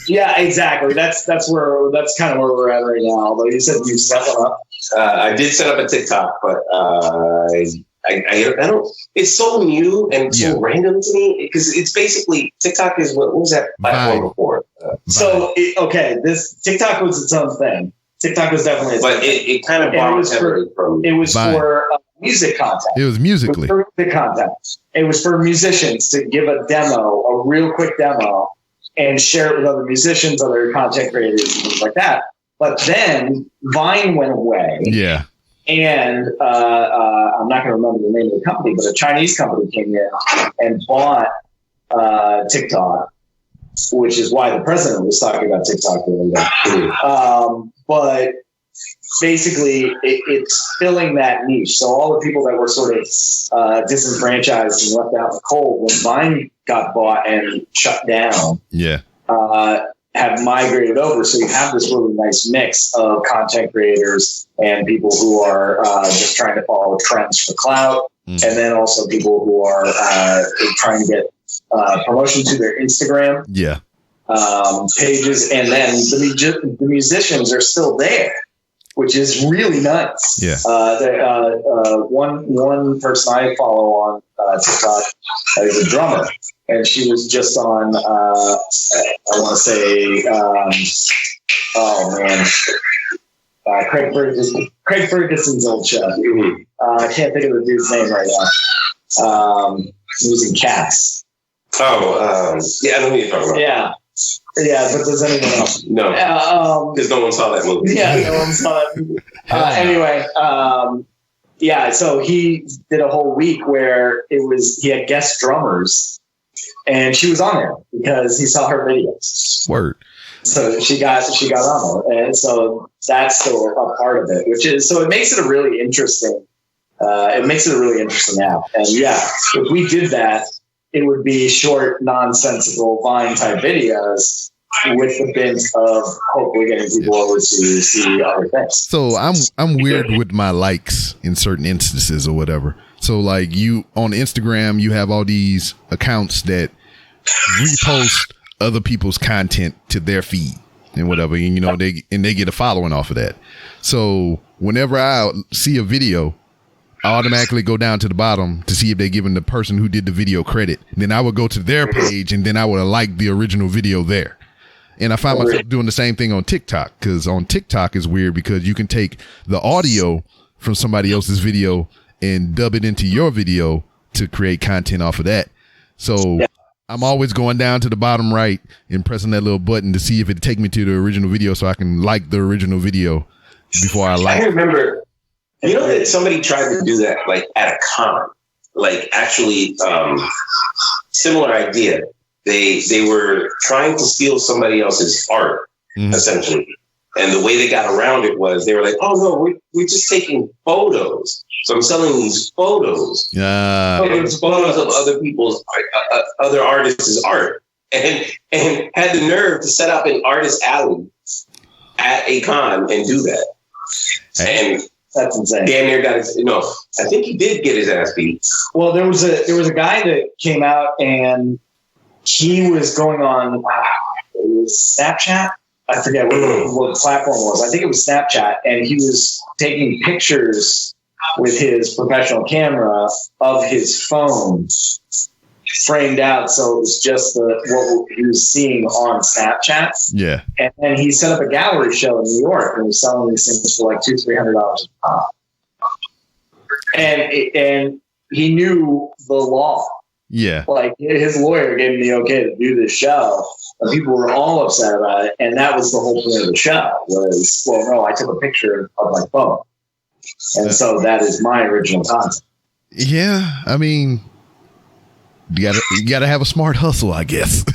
Yeah, exactly. That's kind of where we're at right now. Although you said you set one up. I did set up a TikTok, but I don't. It's so new and so random to me, because it's basically TikTok is what was that platform before? This TikTok was its own thing. TikTok was definitely, but it kind of borrowed from. It was for music content. It was Musical.ly. It was for music content. It was for musicians to give a real quick demo, and share it with other musicians, other content creators, and things like that. But then Vine went away. Yeah. And I'm not going to remember the name of the company, but a Chinese company came in and bought TikTok, which is why the president was talking about TikTok the other day. But basically, it's filling that niche. So all the people that were sort of disenfranchised and left out in the cold when Vine got bought and shut down, have migrated over. So you have this really nice mix of content creators and people who are just trying to follow trends for clout, and then also people who are trying to get promotion to their Instagram pages. And then the musicians are still there, which is really nice. Yeah. One person I follow on TikTok is a drummer, and she was just on, I want to say, Craig Ferguson's old show. I can't think of the dude's name right now. He was in Cats. I know who you're talking about. Yeah, but does anyone else? No, because no one saw that movie. Yeah, no one saw that movie. Anyway, Yeah, so he did a whole week where he had guest drummers, and she was on there because he saw her videos. Word. So she got on there, and so that's still a part of it, so it makes it a really interesting. It makes it a really interesting app, and yeah, if we did that, it would be short, nonsensical Vine type videos with the bent of hopefully getting people over to see other things. So I'm weird with my likes in certain instances or whatever. So like you on Instagram, you have all these accounts that repost other people's content to their feed and whatever, and you know they get a following off of that. So whenever I see a video, I automatically go down to the bottom to see if they're giving the person who did the video credit. Then I would go to their page and then I would like the original video there. And I find myself doing the same thing on TikTok, because on TikTok is weird because you can take the audio from somebody else's video and dub it into your video to create content off of that. So I'm always going down to the bottom right and pressing that little button to see if it take me to the original video so I can like the original video before I like it. I remember, you know, that somebody tried to do that like at a con, like actually similar idea. They were trying to steal somebody else's art, essentially. And the way they got around it was they were like, oh, no, we're just taking photos. So I'm selling these photos. Photos of other people's, other artists' art. And had the nerve to set up an artist alley at a con and do that. And that's insane. Damn near got his, I think he did get his ass beat. Well, there was a guy that came out and he was going on it was Snapchat. I forget what the platform was. I think it was Snapchat, and he was taking pictures with his professional camera of his phone framed out, so it was just what he was seeing on Snapchat. Yeah, and then he set up a gallery show in New York and was selling these things for like $200-$300 a pop. And he knew the law. Yeah. Like his lawyer gave him the okay to do this show, and people were all upset about it. And that was the whole point of the show was, well, no, I took a picture of my phone. And so that is my original content. Yeah. I mean, you gotta have a smart hustle, I guess.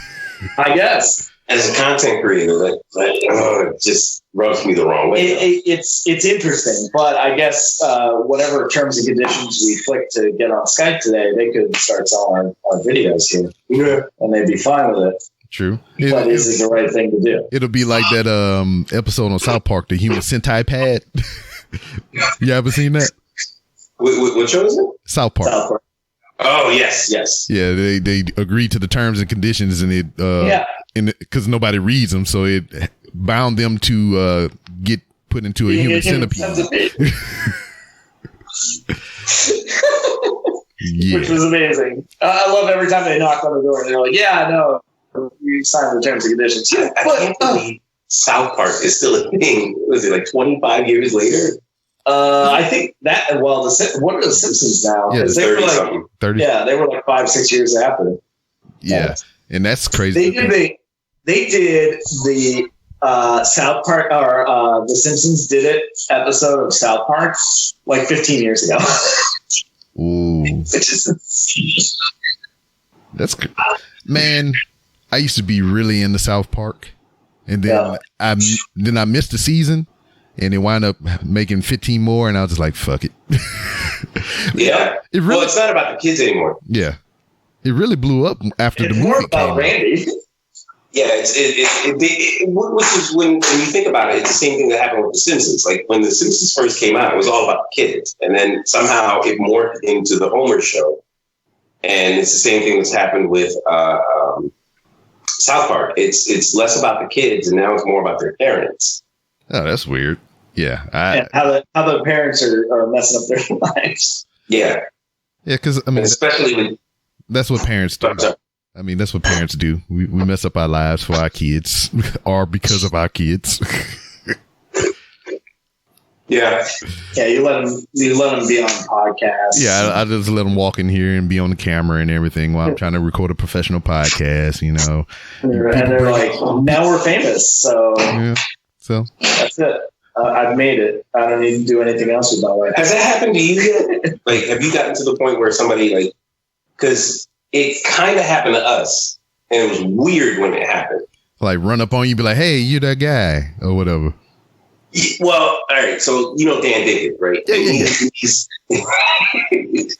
I guess. As a content creator, it just rubs me the wrong way. It's interesting, but I guess whatever terms and conditions we click to get on Skype today, they could start selling our videos here, and they'd be fine with it. True. But is it the right thing to do? It'll be like that episode on South Park, the human Sentai pad. You ever seen that? What show is it? South Park. South Park. Oh, yes. Yeah, they agreed to the terms and conditions, and it because nobody reads them, so it bound them to get put into a human centipede. Yeah. Which was amazing. I love every time they knock on the door and they're like, yeah, no, we signed the terms and conditions. I can't believe South Park is still a thing. Was it like 25 years later? I think that, well, what are the Simpsons now? Yeah, they were like 30. Yeah, they were like 5-6 years after. Yeah, and that's crazy. They did the South Park, or the Simpsons did it episode of South Park like 15 years ago. Ooh, Which is that's man. I used to be really into South Park, and then I missed the season. And it wound up making 15 more, and I was just like, fuck it. Yeah. It's not about the kids anymore. Yeah. It really blew up after the movie more came about out. Randy. Yeah, which is when you think about it, it's the same thing that happened with The Simpsons. Like when The Simpsons first came out, it was all about the kids. And then somehow it morphed into the Homer show. And it's the same thing that's happened with South Park. It's less about the kids, and now it's more about their parents. Oh, that's weird. Yeah. And how the parents are messing up their lives. Yeah. Yeah, because, I mean, especially that's what parents do. I mean, that's what parents do. We mess up our lives for our kids or because of our kids. Yeah. Yeah, you let them be on podcasts. Yeah, I just let them walk in here and be on the camera and everything while I'm trying to record a professional podcast, you know. And they're like, now we're famous, so... Yeah. So that's it. I've made it. I don't need to do anything else with my life. Has that happened to you yet? Like, have you gotten to the point where somebody, like, because it kind of happened to us, and it was weird when it happened. Like, run up on you, be like, hey, you that guy, or whatever. Well, all right. So, you know Dan Dickett, right? Yeah. He's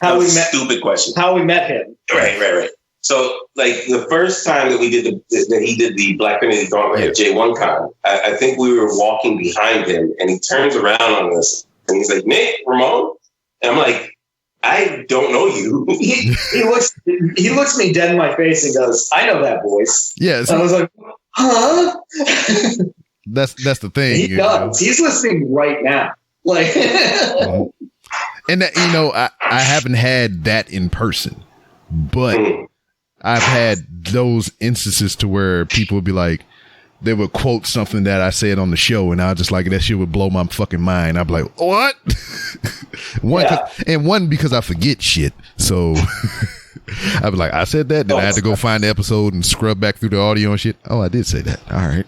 How we met? Stupid question. How we met him. Right. So, like, the first time that we did that he did the Black Community Gauntlet at J1 Con, I think we were walking behind him, and he turns around on us, and he's like, Nick, Ramon? And I'm like, I don't know you. He looks me dead in my face and goes, I know that voice. Yes. And I was like, huh? That's the thing. He does. He's listening right now. Like, and that, I haven't had that in person, but I've had those instances to where people would be like, they would quote something that I said on the show, and I just like, that shit would blow my fucking mind. I'd be like, what? One, because I forget shit. So I'd be like, I said that. Then I had to go find the episode and scrub back through the audio and shit. Oh, I did say that. All right.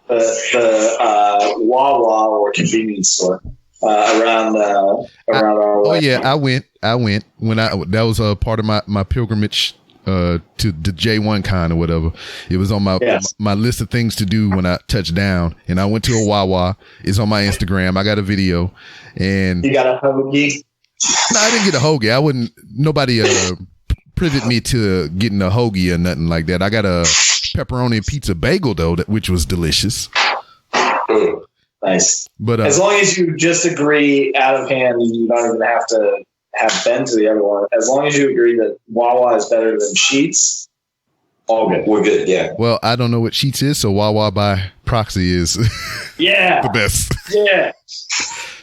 The Wawa or convenience store around our. Oh yeah, I went when that was a part of my pilgrimage to the J1 Con or whatever. It was on my list of things to do when I touched down, and I went to a Wawa. It's on my Instagram. I got a video, and you got a hoagie. No, I didn't get a hoagie. I wouldn't. Nobody privied me to getting a hoagie or nothing like that. I got a pepperoni pizza bagel though, which was delicious. Nice. But as long as you just agree out of hand, you don't even have to have been to the other one. As long as you agree that Wawa is better than Sheetz, all good. We're good. Yeah. Well, I don't know what Sheetz is, so Wawa by proxy is the best. Yeah.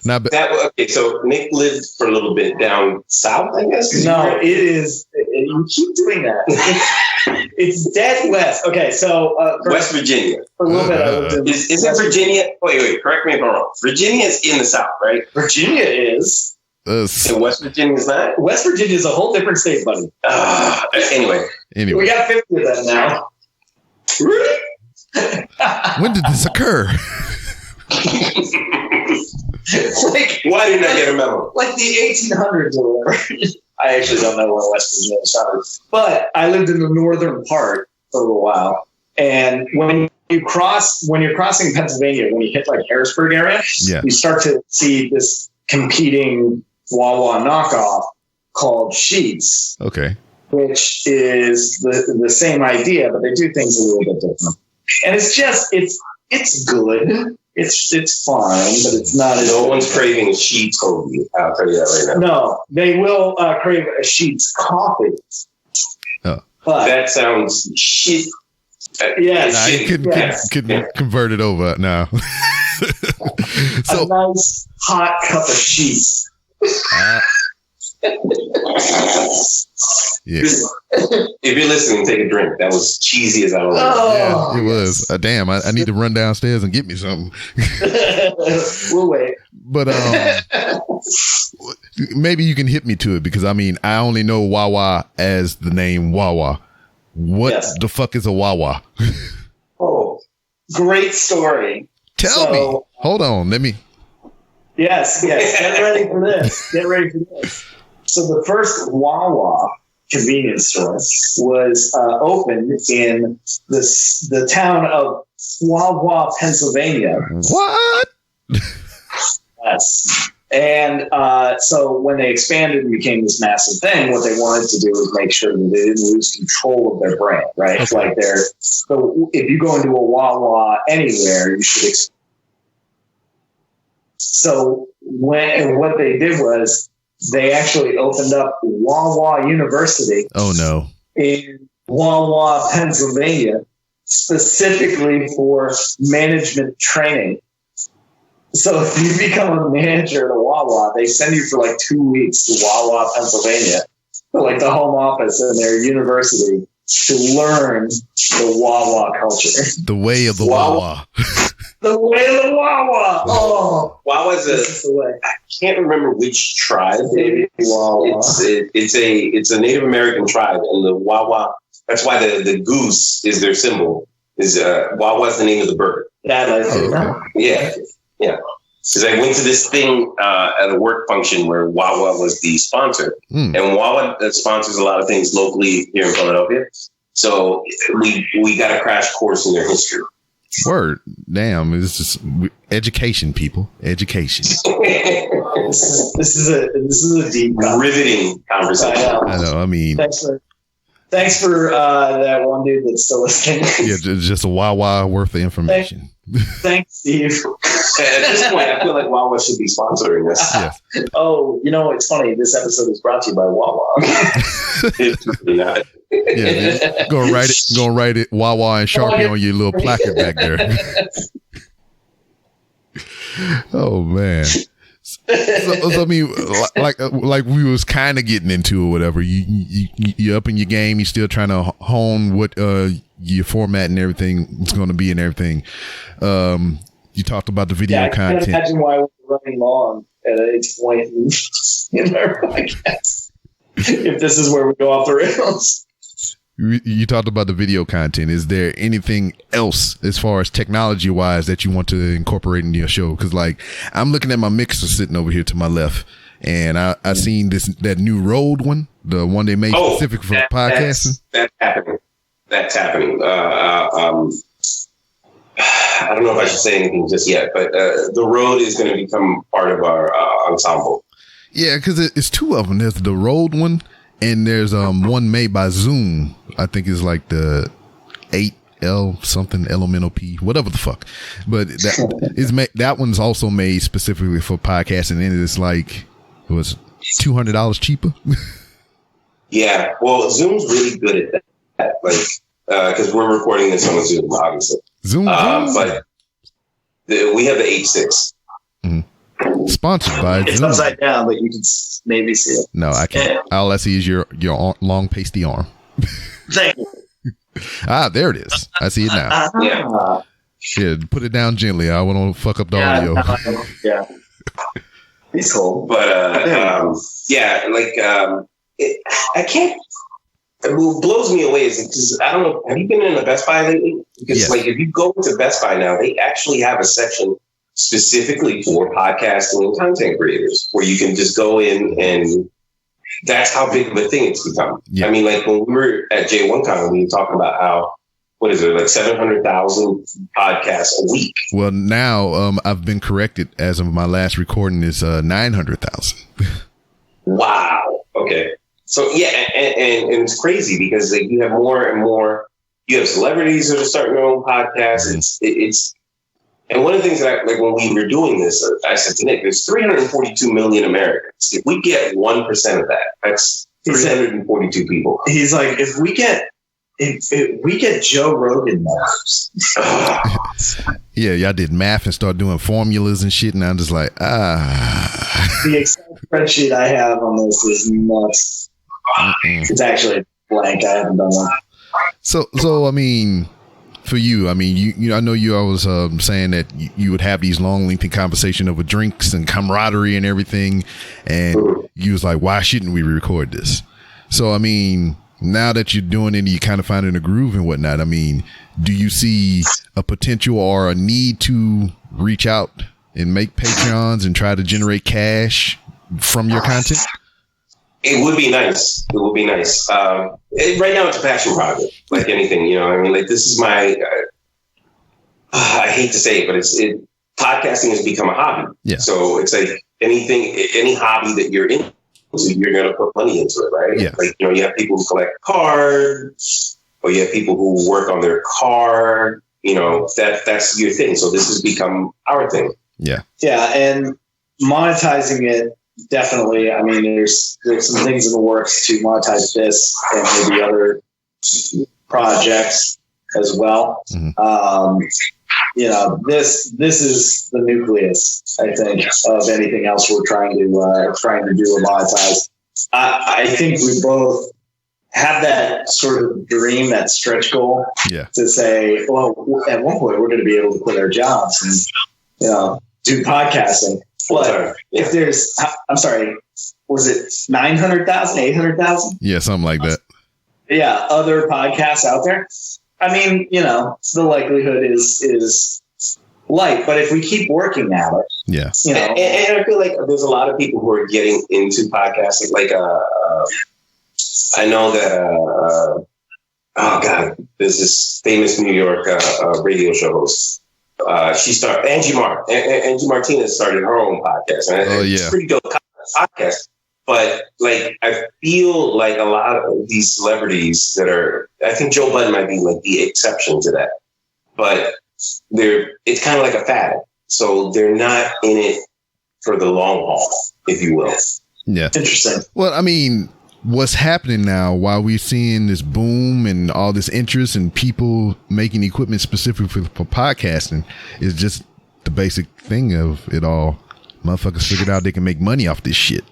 Okay, so Nick lived for a little bit down south, I guess. No, it is. You keep doing that. It's dead west. Okay, so West Virginia. For a little bit, I lived in is it Virginia? Wait. Correct me if I'm wrong. Virginia is in the south, right? Virginia is. And West Virginia is not. West Virginia is a whole different state, buddy. Anyway, we got 50 of them now. Really? When did this occur? Like, why didn't I get a memo? Like the 1800s or whatever. I actually don't know when West Virginia started, but I lived in the northern part for a little while. And when you're crossing Pennsylvania, when you hit like Harrisburg area, you start to see this competing Wawa knockoff called Sheetz. Okay. Which is the same idea, but they do things a little bit different. And it's good. It's fine, but it's not. No one's craving Sheetz hoagie. I'll tell you that right now. No, they will crave a Sheetz coffee. Oh, but that sounds shit. I couldn't convert it over now. So, a nice hot cup of Sheetz. Yeah. If you're listening, take a drink. That was cheesy as I was. Yeah, it was. Damn, I need to run downstairs and get me something. We'll wait. But maybe you can hit me to it, because I only know Wawa as the name Wawa. What the fuck is a Wawa? Oh, great story. Tell me. Hold on. Let me. Yes. Get ready for this. So the first Wawa convenience store was opened in the town of Wawa, Pennsylvania. What? Yes. And so when they expanded and became this massive thing, what they wanted to do was make sure that they didn't lose control of their brand, right? Okay. So if you go into a Wawa anywhere, you should. So what they did was they actually opened up Wawa University. Oh no! In Wawa, Pennsylvania, specifically for management training. So if you become a manager at a Wawa, they send you for like 2 weeks to Wawa, Pennsylvania, for like the home office in their university, to learn the Wawa culture. The way of the Wawa. The way of the Wawa. Oh, Wawa's the way. I can't remember which tribe. Wawa. It's a Native American tribe, and the Wawa. That's why the goose is their symbol. Is Wawa's the name of the bird? That I see. Yeah. Yeah. Because I went to this thing at a work function where Wawa was the sponsor. And Wawa sponsors a lot of things locally here in Philadelphia. So we got a crash course in their history. Word. Damn. It's just education, people. Education. This is a deep, riveting conversation. I know. I mean, thanks for that one dude that's still listening. Yeah, just a Wawa worth of information. Thanks, Steve. At this point, I feel like Wawa should be sponsoring this. Yeah. Oh, it's funny. This episode is brought to you by Wawa. It's really not. Yeah, go write it Wawa and Sharpie on your little placard back there. Oh man. So I mean, like we was kind of getting into or whatever. You up in your game. You still trying to hone what your format and everything is going to be and everything. You talked about the video content. I can't imagine why we're running long at a point in our podcast. If this is where we go off the rails. You talked about the video content. Is there anything else as far as technology wise that you want to incorporate into your show? Because like I'm looking at my mixer sitting over here to my left, and I seen that new Rode one, the one they made specific for podcasting. That's happening. That's happening. I don't know if I should say anything just yet, but the Rode is going to become part of our ensemble. Yeah, because it's two of them. There's the Rode one. And there's one made by Zoom. I think it's like the 8L something elemental P, whatever the fuck. But that is that one's also made specifically for podcasting, and it's like it was $200 cheaper. Yeah, well, Zoom's really good at that. Like, because we're recording this on Zoom, obviously. Zoom, but we have the H6. Mm-hmm. Sponsored by It's Zoom. upside down, but you can maybe see it. No, I can't. All I see is your long pasty arm. Thank you. There it is. I see it now. Yeah, put it down gently. I want to fuck up the audio. Yeah. He's cool. But I can't. What blows me away is because I don't know. Have you been in a Best Buy lately? Because yes. Like if you go to Best Buy now, they actually have a section specifically for podcasting and content creators where you can just go in, and that's how big of a thing it's become. Yeah. I mean, like when we were at J1Con, we were talking about how, what is it, like 700,000 podcasts a week. Well, now I've been corrected as of my last recording is 900,000. Wow. Okay. So yeah, and it's crazy because like, you have more and more, you have celebrities that are starting their own podcasts. It's and one of the things that like when we were doing this, I said to Nick, there's 342 million Americans. If we get 1% of that, that's 342 people. He's like, if we get Joe Rogan numbers. Yeah, y'all did math and start doing formulas and shit, and I'm just like, The Excel spreadsheet I have on this is nuts. It's actually blank. I haven't done one. So I mean, for you, I mean, you I know you always saying that you would have these long, lengthy conversation over drinks and camaraderie and everything, and you was like, why shouldn't we record this? So I mean, now that you're doing it, you kind of finding a groove and whatnot. I mean, do you see a potential or a need to reach out and make Patreons and try to generate cash from your content? It would be nice. It would be nice. Right now, it's a passion project, like anything. You know, I mean, like this is my. I hate to say it, but podcasting has become a hobby. Yeah. So it's like any hobby that you're in, you're going to put money into it, right? Yeah. Like you have people who collect cards, or you have people who work on their car. You know, that's your thing. So this has become our thing. Yeah. Yeah, and monetizing it. Definitely. I mean, there's some things in the works to monetize this and maybe other projects as well. Mm-hmm. This is the nucleus, I think, of anything else we're trying to do or monetize. I think we both have that sort of dream, that stretch goal, to say, well, at one point we're going to be able to quit our jobs and do podcasting. But if there's, I'm sorry, was it 900,000, 800,000? Yeah, something like that. Yeah, other podcasts out there. I mean, the likelihood is light. But if we keep working at it, yeah, you know, and I feel like there's a lot of people who are getting into podcasting. Like, I know that, oh God, there's this famous New York radio show host. She started, Angie Martinez started her own podcast. And it's a pretty dope podcast. But like, I feel like a lot of these celebrities that are, I think Joe Budden might be like the exception to that. But it's kind of like a fad. So they're not in it for the long haul, if you will. Yeah. Interesting. Well, I mean, what's happening now while we're seeing this boom and all this interest and people making equipment specifically for podcasting is just the basic thing of it all. Motherfuckers figured out they can make money off this shit.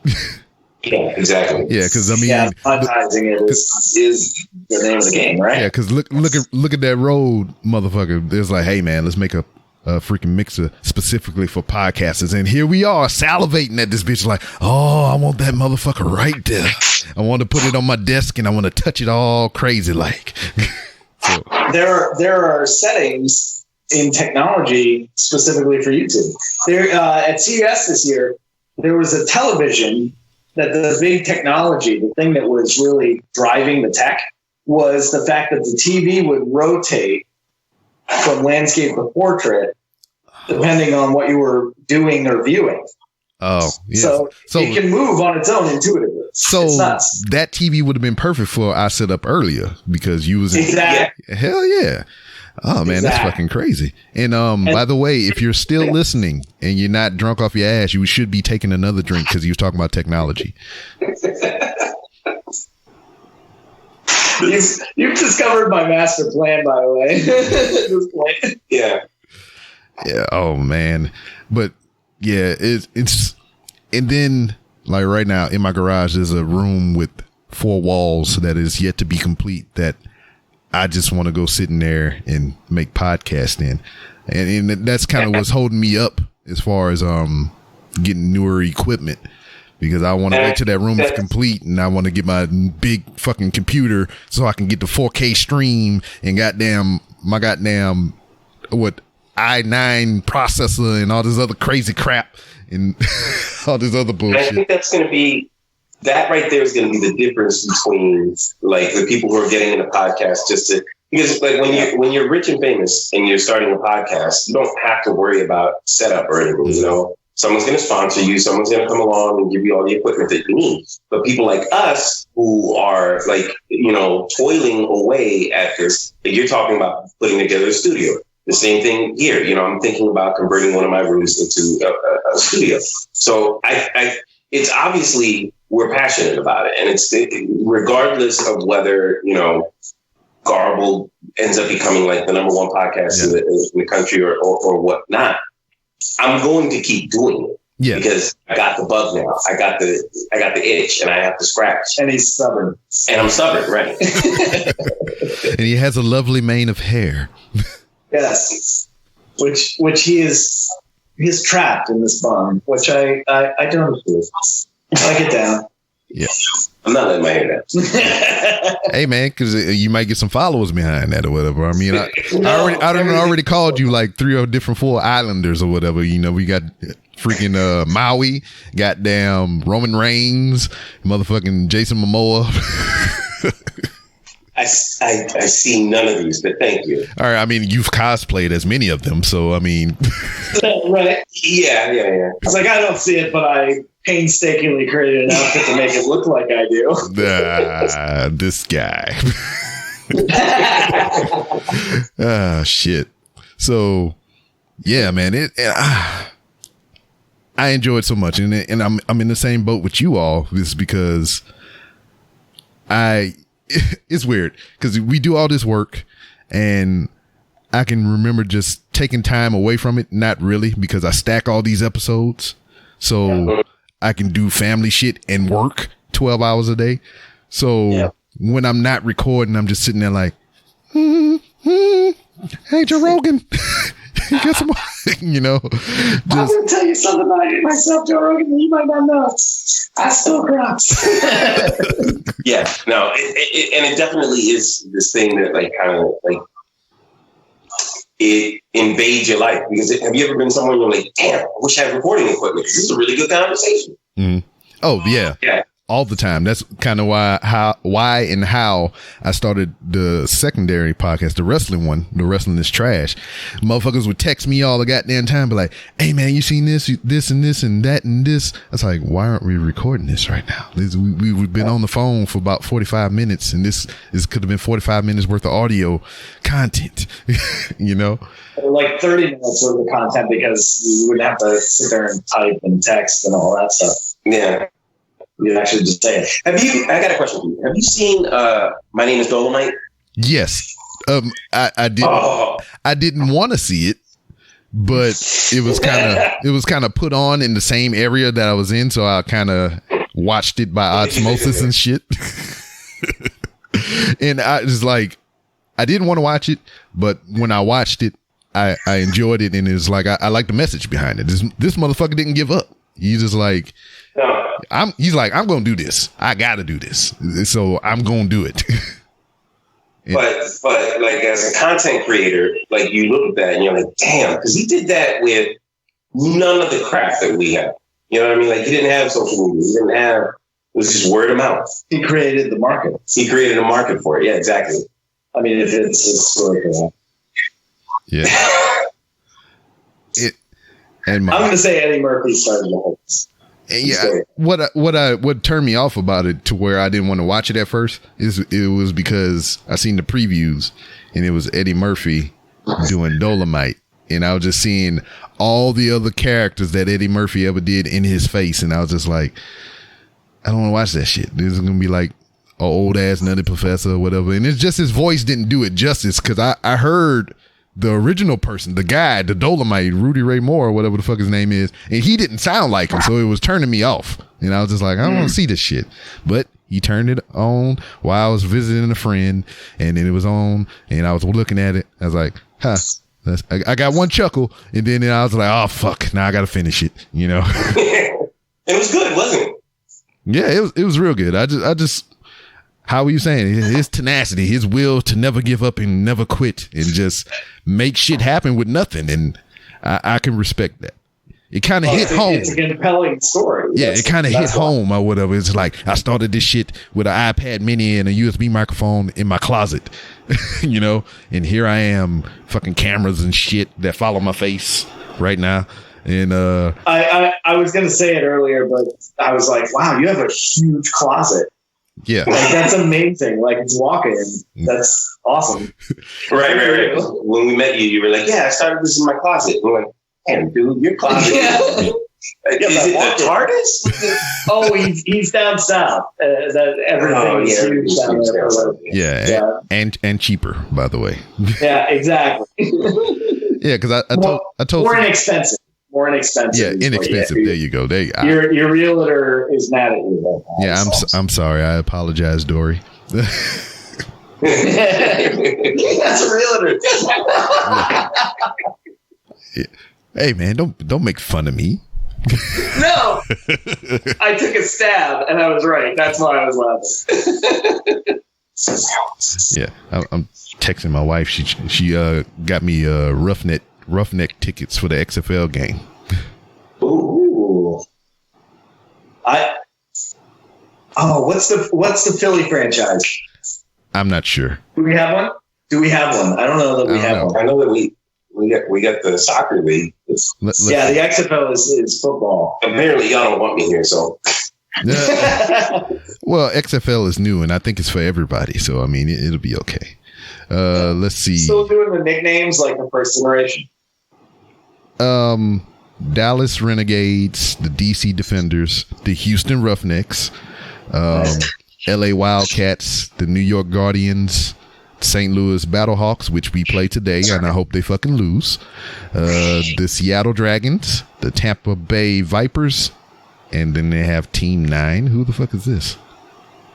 Yeah, exactly. Yeah, because I mean, monetizing it is the name of the game, right? Yeah, because look at that road, motherfucker. There's like, hey man, let's make a freaking mixer specifically for podcasters, and here we are salivating at this bitch like, oh, I want that motherfucker right there. I want to put it on my desk and I want to touch it all crazy like. So. There are settings in technology specifically for YouTube. There at CES this year, there was a television that the big technology, the thing that was really driving the tech, was the fact that the TV would rotate from landscape to portrait, depending on what you were doing or viewing. Oh, yeah. So it can move on its own intuitively. So it's nuts. That TV would have been perfect for our setup earlier because you was exactly. Hell yeah. Oh man, that's fucking crazy. And by the way, if you're still listening and you're not drunk off your ass, you should be taking another drink because you was talking about technology. You've discovered my master plan, by the way. At this point. Yeah. Yeah. Oh man. But yeah, it's and then like right now in my garage there's a room with 4 walls that is yet to be complete that I just want to go sit in there and make podcasts in. And that's kind of what's holding me up as far as getting newer equipment because I want to wait till that room is complete and I want to get my big fucking computer so I can get the 4K stream and my goddamn i9 processor and all this other crazy crap and all this other bullshit. And I think that's going to be that right there is going to be the difference between like the people who are getting into podcasts because like when you're rich and famous and you're starting a podcast, you don't have to worry about setup or anything. You know, someone's going to sponsor you, someone's going to come along and give you all the equipment that you need. But people like us who are like, you know, toiling away at this, like you're talking about putting together a studio. The same thing here. You know, I'm thinking about converting one of my rooms into a studio. So it's obviously we're passionate about it. And it's regardless of whether, you know, Garbled ends up becoming like the #1 podcast in the country or whatnot. I'm going to keep doing it. Yeah. Because I got the bug now. I got the itch and I have to scratch. And he's stubborn. And I'm stubborn, right? And he has a lovely mane of hair. Yes. Which he is trapped in this bun, which I don't do. I get down. Yeah. I'm not letting my hair down. Hey man, because you might get some followers behind that or whatever. I mean, I already called you like 3 different 4 islanders or whatever. You know, we got freaking Maui, goddamn Roman Reigns, motherfucking Jason Momoa. I see none of these, but thank you. All right, I mean, you've cosplayed as many of them, so I mean, right? Yeah. It's like I don't see it, but I painstakingly created an outfit to make it look like I do. This guy. Shit. So, yeah, man, I enjoy it so much, and I'm in the same boat with you all. This because it's weird because we do all this work and I can remember just taking time away from it. Not really, because I stack all these episodes. So I can do family shit and work 12 hours a day. So when I'm not recording, I'm just sitting there like, hey, Joe Rogan, get some, you know. I'm going to tell you something about myself, Joe Rogan, that you might not know. I still crops. Yeah, no, and it definitely is this thing that like kind of like it invades your life. Because have you ever been somewhere and you're like, damn, I wish I had recording equipment. This is a really good conversation. Mm-hmm. Oh, yeah. Yeah. All the time. That's kind of why and how I started the secondary podcast, the wrestling one. The Wrestling is Trash. Motherfuckers would text me all the goddamn time, be like, "Hey man, you seen this and this and that and this?" I was like, "Why aren't we recording this right now? We've been on the phone for about 45 minutes, and this could have been 45 minutes worth of audio content." You know, like 30 minutes worth of content, because you wouldn't have to sit there and type and text and all that stuff. Yeah. You actually just say it. I got a question for you. Have you seen My Name is Dolomite? Yes. I did. Oh. I didn't want to see it, but it was kind of put on in the same area that I was in, so I kind of watched it by osmosis and shit. And I was like, I didn't want to watch it, but when I watched it, I enjoyed it, and it was like I like the message behind it. This motherfucker didn't give up. He's just like, he's like, I'm gonna do this. I gotta do this, so I'm gonna do it. but like, as a content creator, like, you look at that and you're like, damn, because he did that with none of the crap that we have. You know what I mean? Like, he didn't have social media. He didn't have. It was just word of mouth. He created the market. He created a market for it. Yeah, exactly. I mean, it's like that. Yeah. I'm going to say Eddie Murphy started the whole thing. Yeah, what turned me off about it to where I didn't want to watch it at first is it was because I seen the previews and it was Eddie Murphy doing Dolomite, and I was just seeing all the other characters that Eddie Murphy ever did in his face, and I was just like, I don't want to watch that shit. This is gonna be like an old ass nutty professor or whatever, and it's just his voice didn't do it justice, because I heard the original person, the guy, the Dolomite, Rudy Ray Moore, or whatever the fuck his name is, and he didn't sound like him, so it was turning me off. And I was just like, I don't want to see this shit. But he turned it on while I was visiting a friend, and then it was on, and I was looking at it. I was like, huh. I got one chuckle, and then I was like, oh fuck, now I gotta finish it, you know. It was good, wasn't it? Yeah, it was real good. I just how were you saying? His tenacity, his will to never give up and never quit and just make shit happen with nothing. And I can respect that. It kind of hit home. It's a compelling story. Yeah, it kind of hit home or whatever. It's like, I started this shit with an iPad mini and a USB microphone in my closet, you know, and here I am, fucking cameras and shit that follow my face right now. And I was going to say it earlier, but I was like, wow, you have a huge closet. Yeah. Like, that's amazing. Like, it's walk-in. That's awesome. Right. When we met you, you were like, yeah, I started this in my closet. And we're like, damn, dude, your closet. Yeah. Is it the TARDIS? Oh, he's down south. Everything is huge down there. Yeah. And cheaper, by the way. Yeah, exactly. Yeah, because I told more inexpensive. More inexpensive. Yeah, inexpensive. There you go. Your realtor is mad at you. Right now, yeah, I'm sorry. I apologize, Dory. That's a realtor. Yeah. Hey man, don't make fun of me. No, I took a stab and I was right. That's why I was laughing. Yeah, I'm texting my wife. She got me roughneck tickets for the XFL game. Ooh. What's the Philly franchise? I'm not sure. Do we have one? I don't know that we have one. I know that we got the soccer league. Yeah, the XFL is football. Apparently, y'all don't want me here, so. Well, XFL is new, and I think it's for everybody. So I mean, it'll be okay. Let's see. Still doing the nicknames like the first generation. Dallas Renegades, the DC Defenders, the Houston Roughnecks, LA Wildcats, the New York Guardians, St. Louis Battlehawks, which we play today, and I hope they fucking lose. The Seattle Dragons, the Tampa Bay Vipers, and then they have Team 9. Who the fuck is this?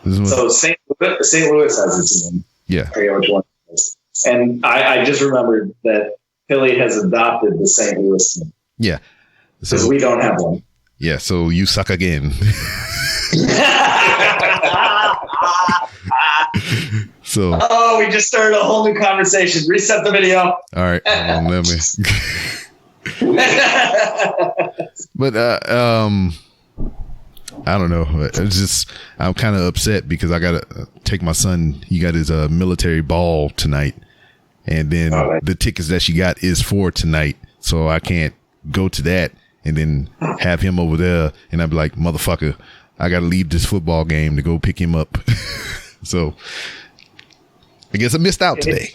So St. Louis has a team. Yeah. I forget which one it is. And I just remembered that Philly has adopted the St. Louis team. Yeah. Because we don't have one. Yeah, so you suck again. So. Oh, we just started a whole new conversation. Reset the video. All right. Hold on, let me. But I don't know. It's just I'm kind of upset because I gotta take my son. He got his military ball tonight, and then the tickets that she got is for tonight, so I can't go to that and then have him over there. And I'd be like, motherfucker, I gotta leave this football game to go pick him up. So I guess I missed out today.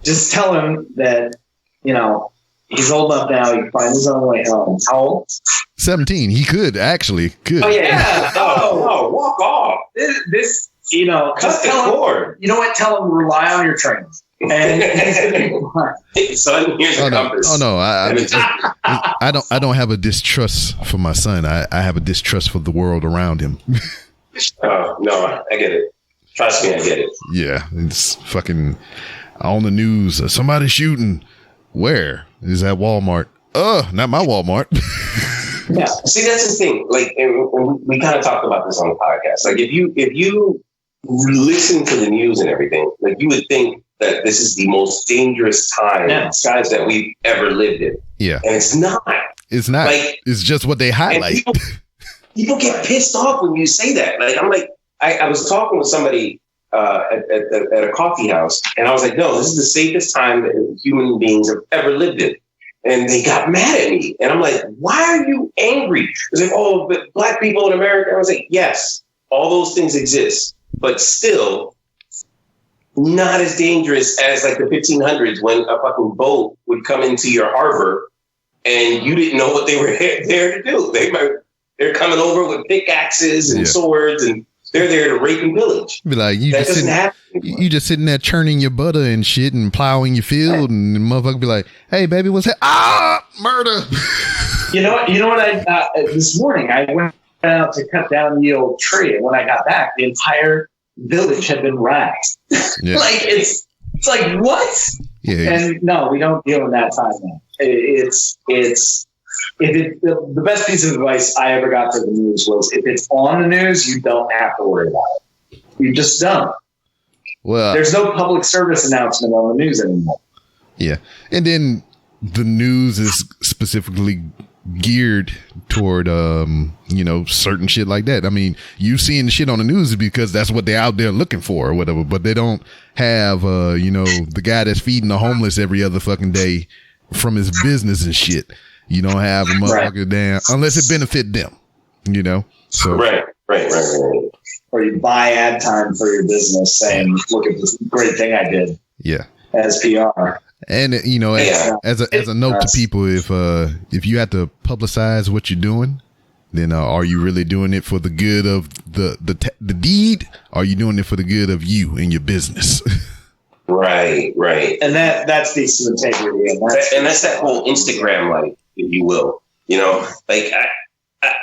Just tell him that he's old enough now. He can find his own way home. How old? 17. He could. Oh yeah. Oh, walk off. This cut the cord. You know what? Tell him rely on your training. And hey, son, here's your compass. Oh no, I don't have a distrust for my son. I have a distrust for the world around him. No, I get it. Trust me, I get it. Yeah, it's fucking on the news. Somebody shooting. Where is that Walmart? Not my Walmart. Yeah, see, that's the thing. Like, and we kind of talked about this on the podcast. Like, if you listen to the news and everything, like, you would think that this is the most dangerous time that we've ever lived in. Yeah, and it's not. It's not. Like, it's just what they highlight. People get pissed off when you say that. Like, I'm like, I was talking with somebody at a coffee house, and I was like, no, this is the safest time that human beings have ever lived in. And they got mad at me. And I'm like, why are you angry? It's like, oh, but black people in America. I was like, yes, all those things exist, but still not as dangerous as like the 1500s when a fucking boat would come into your harbor and you didn't know what they were there to do. They're coming over with pickaxes and swords, and they're there to rape and pillage. Be like, you just sitting there churning your butter and shit and plowing your field, and the motherfucker be like, hey, baby, what's that? Murder. You know what? This morning I went out to cut down the old tree, and when I got back, the entire village had been racked. Yeah. Like, it's like, what? Yeah. And no, we don't deal in that time now. The best piece of advice I ever got for the news was, if it's on the news, you don't have to worry about it. You just don't. Well, there's no public service announcement on the news anymore. Yeah. And then the news is specifically geared toward, certain shit like that. I mean, you seeing the shit on the news is because that's what they're out there looking for or whatever, but they don't have, the guy that's feeding the homeless every other fucking day from his business and shit. You don't have a motherfucker down unless it benefit them, So right. Or you buy ad time for your business saying, "Look at this great thing I did." Yeah, as PR. And as a note to people, if you have to publicize what you're doing, then are you really doing it for the good of the deed? Or are you doing it for the good of you and your business? Right. And that speaks to integrity, and that's that whole Instagram life, if you will. Like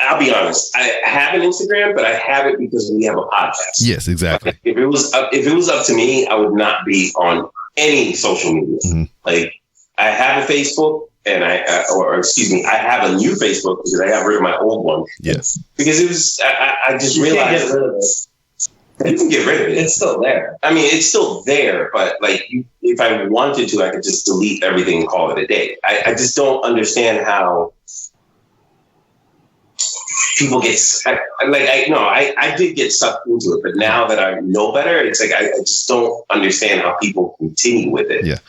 I'll be honest, I have an Instagram, but I have it because we have a podcast. Yes, exactly. If it was up to me, I would not be on any social media. Mm-hmm. Like, I have a Facebook, and I have a new Facebook because I got rid of my old one. Yes, because it was I just realized. Can't get rid of it. You can get rid of it. It's still there. I mean, it's still there, but like, if I wanted to, I could just delete everything and call it a day. I just don't understand how people get I did get sucked into it, but now that I know better, it's like I just don't understand how people continue with it. Yeah,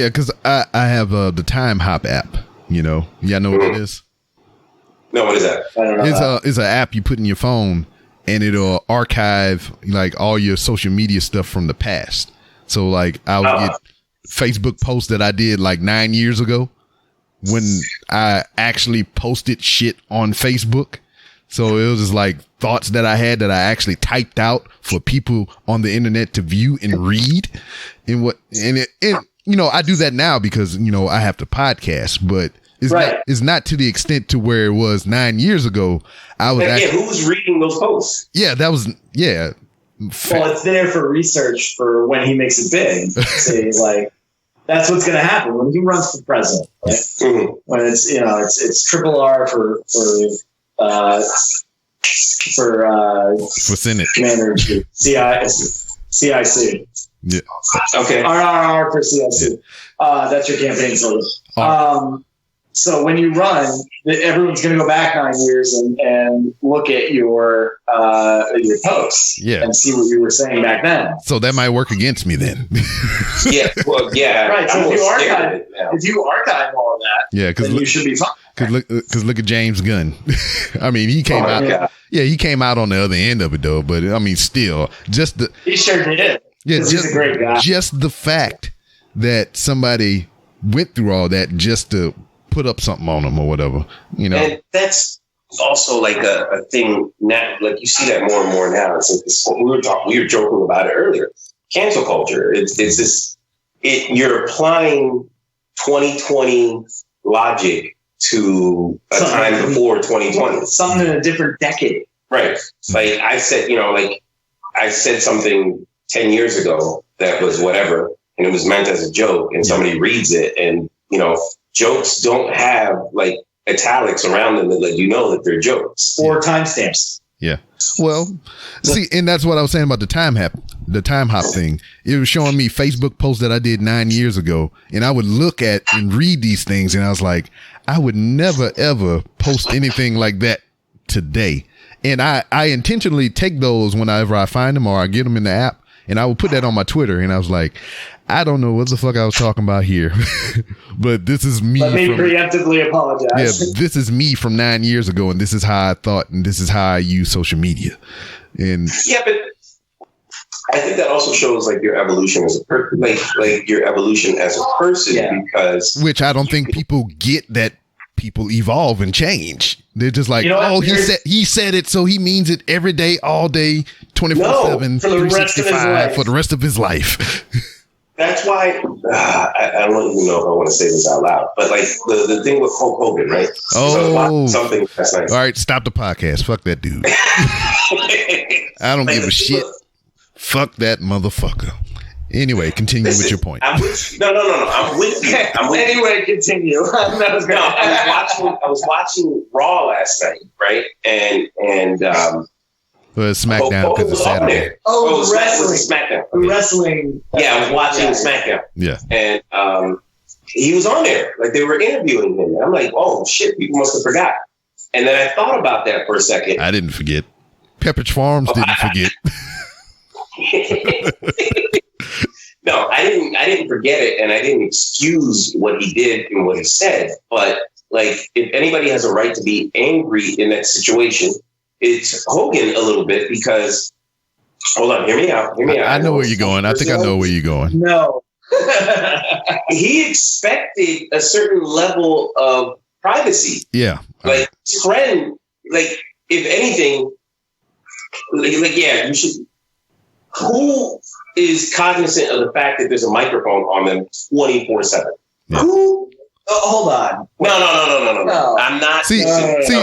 because I have the Time Hop app. Y'all know what it is? No, what is that? I don't know. It's an app you put in your phone, and it'll archive like all your social media stuff from the past. So like I'll get Facebook posts that I did like 9 years ago when I actually posted shit on Facebook. So it was just like thoughts that I had that I actually typed out for people on the internet to view and read. I do that now because, I have to podcast, but it's not to the extent to where it was 9 years ago. I was who was reading those posts? Yeah, that was, yeah. Well, it's there for research for when he makes it big. So he's like, that's what's going to happen when he runs for president. Right? Mm-hmm. When it's triple R for Senate. Commander in Chief. CIC. Yeah. Okay. RRR for CIC. That's your campaign slogan. So when you run, everyone's going to go back 9 years and look at your posts and see what you were saying back then. So that might work against me then. Yeah. Well, yeah. Right. So if you archive all of that, then you should be fine. Because look at James Gunn. I mean, he came out. God. Yeah, he came out on the other end of it though. But I mean, still, he sure did. Yeah, he's a great guy. Just the fact that somebody went through all that just to put up something on them or whatever, And that's also like a thing now. Like you see that more and more now. It's we were joking about it earlier. Cancel culture. It's this. You're applying 2020 logic to a time before 2020. Something in a different decade. Right. Like I said, I said something 10 years ago that was whatever, and it was meant as a joke, and somebody reads it, and jokes don't have like italics around them that let you know that they're jokes or timestamps. Yeah. Well, see, and that's what I was saying about the time hop thing. It was showing me Facebook posts that I did 9 years ago, and I would look at and read these things, and I was like, I would never ever post anything like that today. And I intentionally take those whenever I find them or I get them in the app, and I would put that on my Twitter, and I was like, I don't know what the fuck I was talking about here, but this is me. Let me preemptively apologize. Yeah, this is me from 9 years ago, and this is how I thought, and this is how I use social media. And yeah, but I think that also shows like your evolution as a person, like your evolution as a person, because which I don't think people get that. People evolve and change. They're just like, he said it, so he means it every day, all day, 24/7, 365 for the rest of his life. That's why I don't even know if I want to say this out loud, but like the thing with Hulk Hogan, right? Oh, so something that's nice. All right, stop the podcast. Fuck that dude. I don't give a shit. Fuck that motherfucker. Anyway, continue with your point. No. I'm with you. Anyway, continue. I was watching Raw last night, right? And SmackDown because it's Saturday. SmackDown. Wrestling. Yeah, I was watching SmackDown. Yeah. And he was on there. Like they were interviewing him. And I'm like, oh shit, people must have forgot. And then I thought about that for a second. I didn't forget. Pepperidge Farms didn't forget. No, I didn't forget it, and I didn't excuse what he did and what he said. But like, if anybody has a right to be angry in that situation, it's Hogan a little bit because. Hold on, hear me out. I know where you're going. I think I know where you're going. No, he expected a certain level of privacy. Yeah, like his friend. Like, if anything, like yeah, you should. Who is cognizant of the fact that there's a microphone on them 24/7? Yeah. Who? Hold on. No. I'm not. See,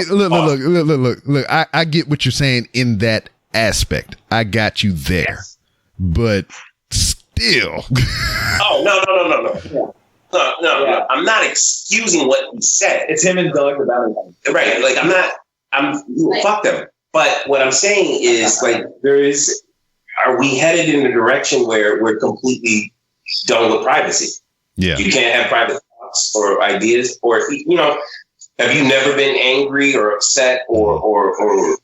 look. I get what you're saying in that aspect. I got you there, but still. No. I'm not excusing what he said. It's him and Doug without him. Right. Like fuck them. But what I'm saying is like are we headed in a direction where we're completely done with privacy? Yeah. You can't have private thoughts or ideas or, have you never been angry or upset or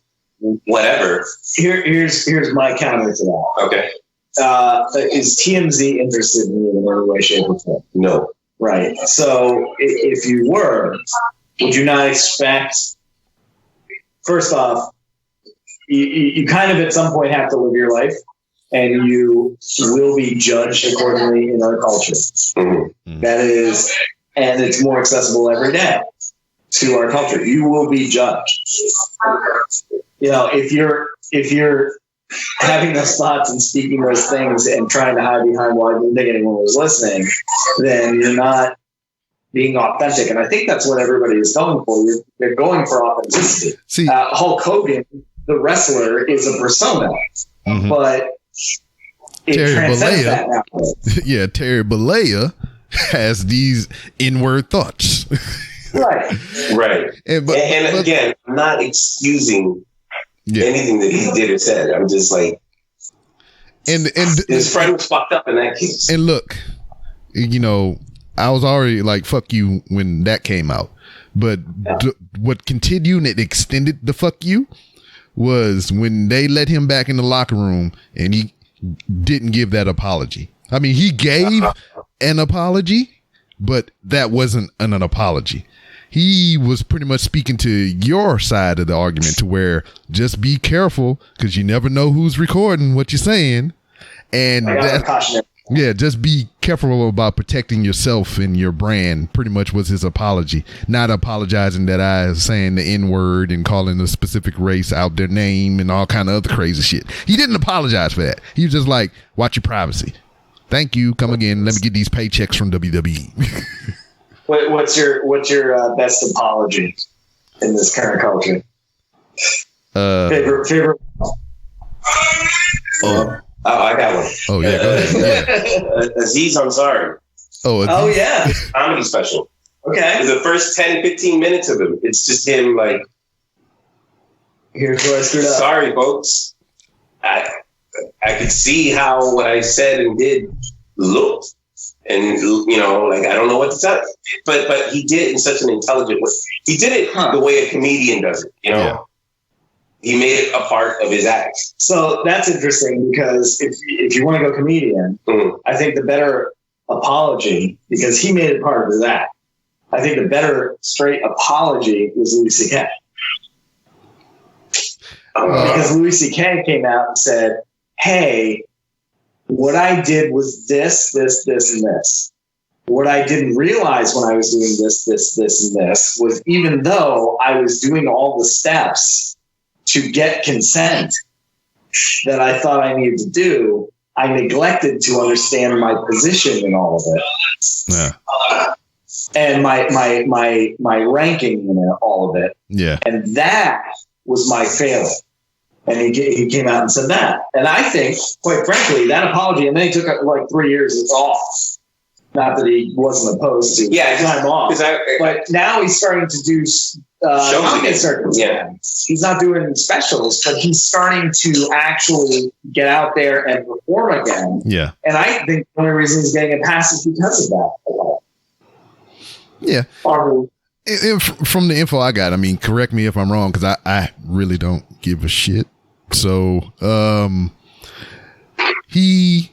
whatever? Here's my counter to that. Okay. Is TMZ interested in you in any way, shape, or form? No. Right. So if you were, would you not expect, first off, you kind of at some point have to live your life, and you will be judged accordingly in our culture. Mm-hmm. That is, and it's more accessible every day to our culture. You will be judged. If you're having those thoughts and speaking those things and trying to hide behind why I didn't think anyone was listening, then you're not being authentic. And I think that's what everybody is going for. They're going for authenticity. See, Hulk Hogan, the wrestler, is a persona, but it transcends that now. Yeah, Terry Bollea has these inward thoughts. Right. And again, I'm not excusing anything that he did or said. I'm just like, And his friend was fucked up in that case. And look, you know, I was already like, fuck you when that came out. But what continued and extended the fuck you was when they let him back in the locker room and he didn't give that apology. I mean, he gave an apology, but that wasn't an apology. He was pretty much speaking to your side of the argument to where just be careful because you never know who's recording what you're saying. And yeah, just be careful about protecting yourself and your brand pretty much was his apology. Not apologizing that I was saying the N-word and calling a specific race out their name and all kind of other crazy shit. He didn't apologize for that. He was just like, watch your privacy. Thank you. Come again. Let me get these paychecks from WWE. What's your best apology in this current culture? Favorite. Oh, I got one. Oh yeah, go ahead. Yeah. Aziz Ansari. Oh yeah, comedy special. Okay. The first 10, 15 minutes of him, it's just him like, here's where I screwed up. Sorry, folks. I could see how what I said and did looked. And, you know, like, I don't know what to tell you. But he did it in such an intelligent way. He did it the way a comedian does it, you know? Yeah. He made it a part of his act. So that's interesting because if you want to go comedian, I think the better apology, because he made it part of his act, I think the better straight apology was Louis C.K. Because Louis C.K. came out and said, hey, what I did was this, and this. What I didn't realize when I was doing this, and this was even though I was doing all the steps to get consent that I thought I needed to do, I neglected to understand my position in all of it. Yeah. And my ranking in all of it. Yeah. And that was my failing. And he came out and said that. And I think, quite frankly, that apology, and then he took like 3 years off. Not that he wasn't opposed to time off. But now he's starting to do shows. Yeah. He's not doing specials, but he's starting to actually get out there and perform again. Yeah. And I think the only reason he's getting a pass is because of that. Yeah. From the info I got, I mean, correct me if I'm wrong, because I really don't give a shit. So he,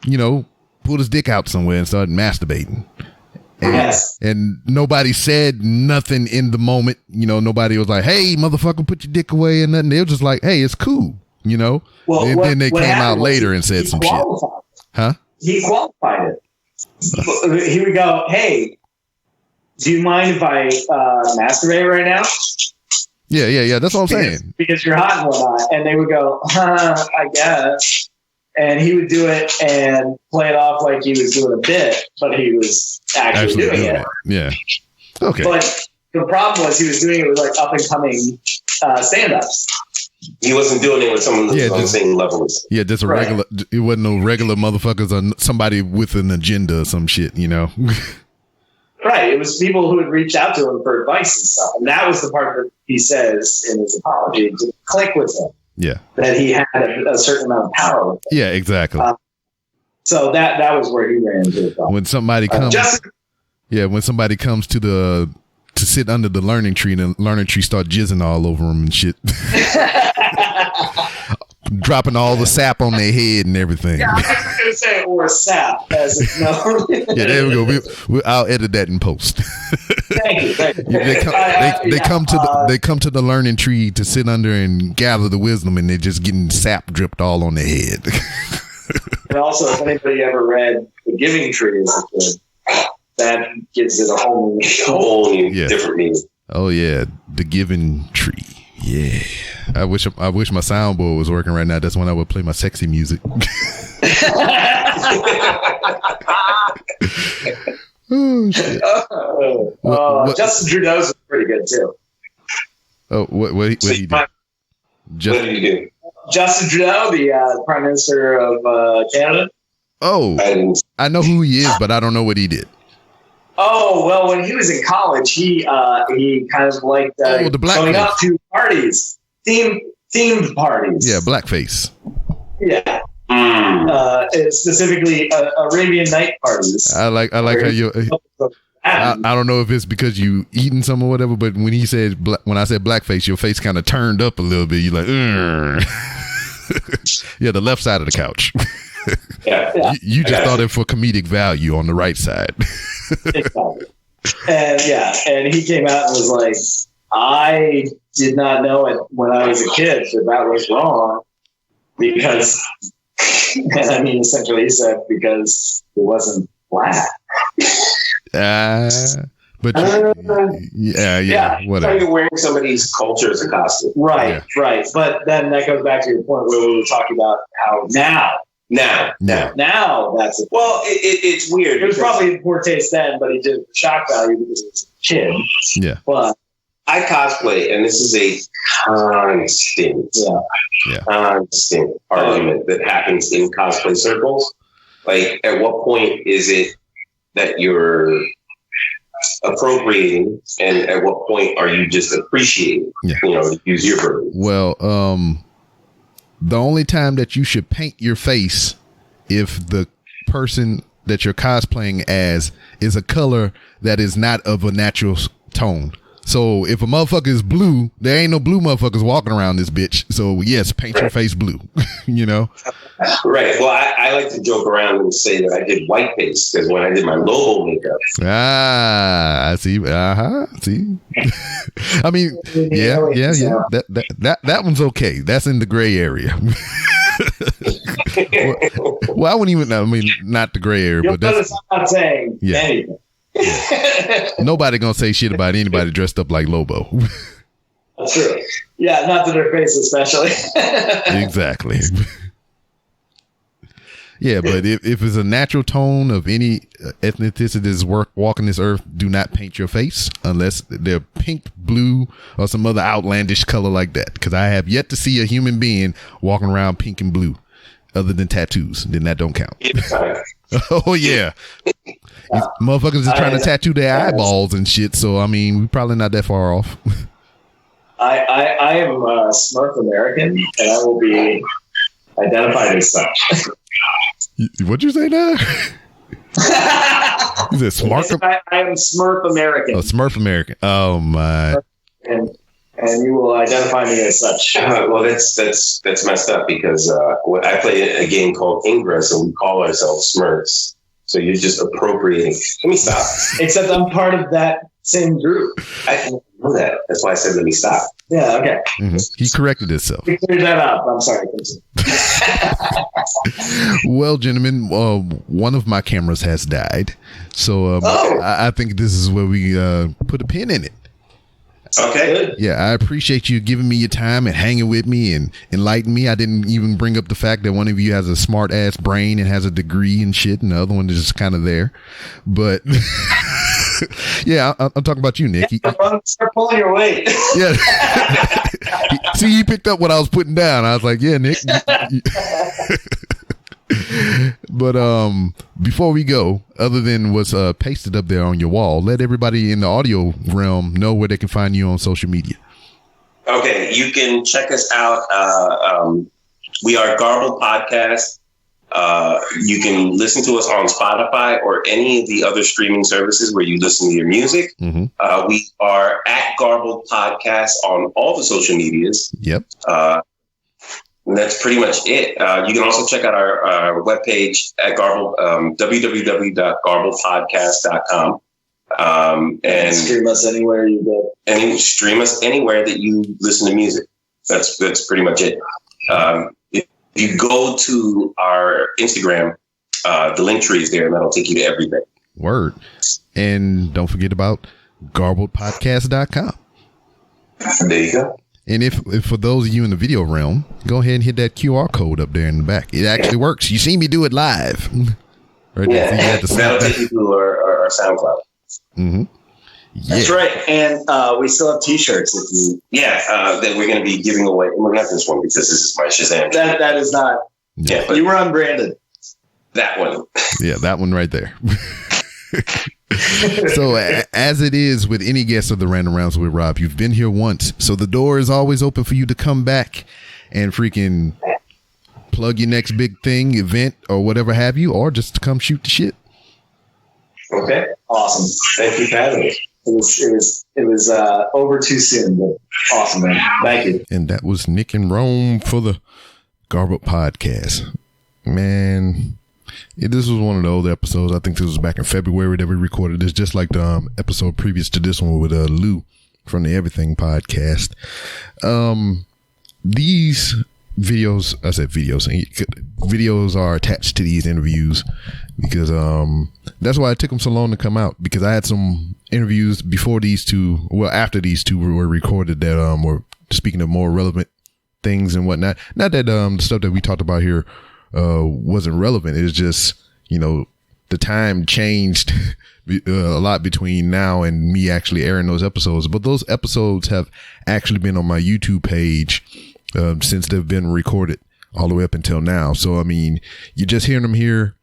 you know, pulled his dick out somewhere and started masturbating. And nobody said nothing in the moment. You know, nobody was like, hey, motherfucker, put your dick away and nothing. They were just like, hey, it's cool, you know? Well, and then they came out later and said some shit. Huh? He qualified it. He would go, hey, do you mind if I masturbate right now? Yeah. That's what I'm saying. Because you're hot and whatnot. And they would go, I guess. And he would do it and play it off like he was doing a bit, but he was actually doing it. Yeah. Okay. But the problem was he was doing it with like up and coming stand-ups. He wasn't doing it with someone that was on the same level. Yeah, just a regular. It wasn't no regular motherfuckers or somebody with an agenda or some shit, you know. Right. It was people who would reach out to him for advice and stuff. And that was the part that he says in his apology to click with him. Yeah. That he had a certain amount of power with him. Yeah, exactly. So that was where he ran into it. When somebody comes when somebody comes to sit under the learning tree and the learning tree start jizzing all over them and shit. Dropping all the sap on their head and everything. Yeah, I was going to say, or sap, as it's known. Yeah, there we go. I'll edit that in post. Thank you. They come to the learning tree to sit under and gather the wisdom, and they're just getting sap dripped all on their head. And also, if anybody ever read The Giving Tree as a kid, that gives it a whole new different meaning. Oh yeah, The Giving Tree. Yeah, I wish my soundboard was working right now. That's when I would play my sexy music. Oh shit! What, Justin Trudeau's is pretty good too. Oh, what he do? What did he do? Justin Trudeau, the Prime Minister of Canada. Oh, I know who he is, but I don't know what he did. Oh, well, when he was in college, he kind of liked showing up to parties, themed parties. Yeah, blackface. Yeah. Specifically Arabian night parties. I like how you. I don't know if it's because you eating some or whatever, but when he said when I said blackface, your face kind of turned up a little bit. You're like, yeah, the left side of the couch. Yeah. You just thought it for comedic value on the right side. Exactly. And he came out and was like, I did not know it when I was a kid that was wrong because, and I mean, essentially he said because it wasn't black. But yeah, whatever. You're wearing somebody's culture as a costume. Right. But then that goes back to your point where we were talking about how now that's it. Well, it's weird. It was probably in poor taste then, but he did shock value because it was a kid. Yeah. But I cosplay, and this is a constant argument that happens in cosplay circles. Like, at what point is it that you're appropriating, and at what point are you just appreciating? Yeah. To use your verb. Well, the only time that you should paint your face if the person that you're cosplaying as is a color that is not of a natural tone. So if a motherfucker is blue, there ain't no blue motherfuckers walking around this bitch. So yes, paint your face blue, Right. Well, I like to joke around and say that I did white face because when I did my Lobo makeup. I see. See. I mean, yeah. That one's okay. That's in the gray area. Well, I wouldn't even. I mean, not the gray area, but that's. I'm not saying anything. Nobody gonna say shit about anybody dressed up like Lobo. That's true. Yeah, not to their face, especially. Exactly. Yeah, but if it's a natural tone of any ethnicity that's walking this earth, do not paint your face unless they're pink, blue, or some other outlandish color like that. Because I have yet to see a human being walking around pink and blue, other than tattoos. Then that don't count. Oh yeah, these motherfuckers are trying to tattoo their eyeballs and shit. So I mean, we're probably not that far off. I am a Smurf American, and I will be identified as such. What'd you say now? Is it Smurf? I am Smurf American. Oh, Smurf American. Oh my. And you will identify me as such. Well, that's messed up because I play a game called Ingress, and we call ourselves Smurfs. So you're just appropriating. Let me stop. Except I'm part of that same group. I know that. That's why I said let me stop. Yeah. Okay. Mm-hmm. He corrected himself. We cleared that up. I'm sorry. Well, gentlemen, one of my cameras has died, so I think this is where we put a pin in it. Okay. Yeah, I appreciate you giving me your time and hanging with me and enlightening me. I didn't even bring up the fact that one of you has a smart ass brain and has a degree and shit, and the other one is just kind of there. But yeah, I'm talking about you, Nick. Start pulling your weight. Yeah. See, he picked up what I was putting down. I was like, yeah, Nick. But before we go, other than what's pasted up there on your wall, let everybody in the audio realm know where they can find you on social media. Okay, you can check us out. We are Garbled Podcast. You can listen to us on Spotify or any of the other streaming services where you listen to your music. Mm-hmm. We are at Garbled Podcast on all the social medias. Yep. And that's pretty much it. You can also check out our webpage at Garbled, www.garbledpodcast.com. And stream us anywhere you go. And stream us anywhere that you listen to music. That's pretty much it. If you go to our Instagram, the link tree is there, and that'll take you to everything. Word. And don't forget about garbledpodcast.com. There you go. And if for those of you in the video realm, go ahead and hit that QR code up there in the back. It actually works. You see me do it live. Right there. So that'll take you to our SoundCloud. Mm-hmm. Yeah. That's right. And we still have T-shirts. If you that we're going to be giving away. We're not this one because this is my Shazam. That is not. Yeah, but you were unbranded. That one. Yeah, that one right there. So as it is with any guest of the Random Rounds with Rob, you've been here once, so the door is always open for you to come back and freaking plug your next big thing, event, or whatever have you, or just to come shoot the shit. Okay. Awesome. Thank you for having me. It was over too soon, but awesome, man. Thank you. And that was Nick and Rome for the Garbled Podcast. Man, this was one of the old episodes. I think this was back in February that we recorded this, just like the episode previous to this one with Lou from the Everything Podcast. These videos, I said videos are attached to these interviews because that's why it took them so long to come out, because I had some interviews before these two, well, after these two were recorded that were speaking of more relevant things and whatnot. Not that the stuff that we talked about here wasn't relevant. It was just, you know, the time changed a lot between now and me actually airing those episodes. But those episodes have actually been on my YouTube page since they've been recorded all the way up until now. So, I mean, you're just hearing them here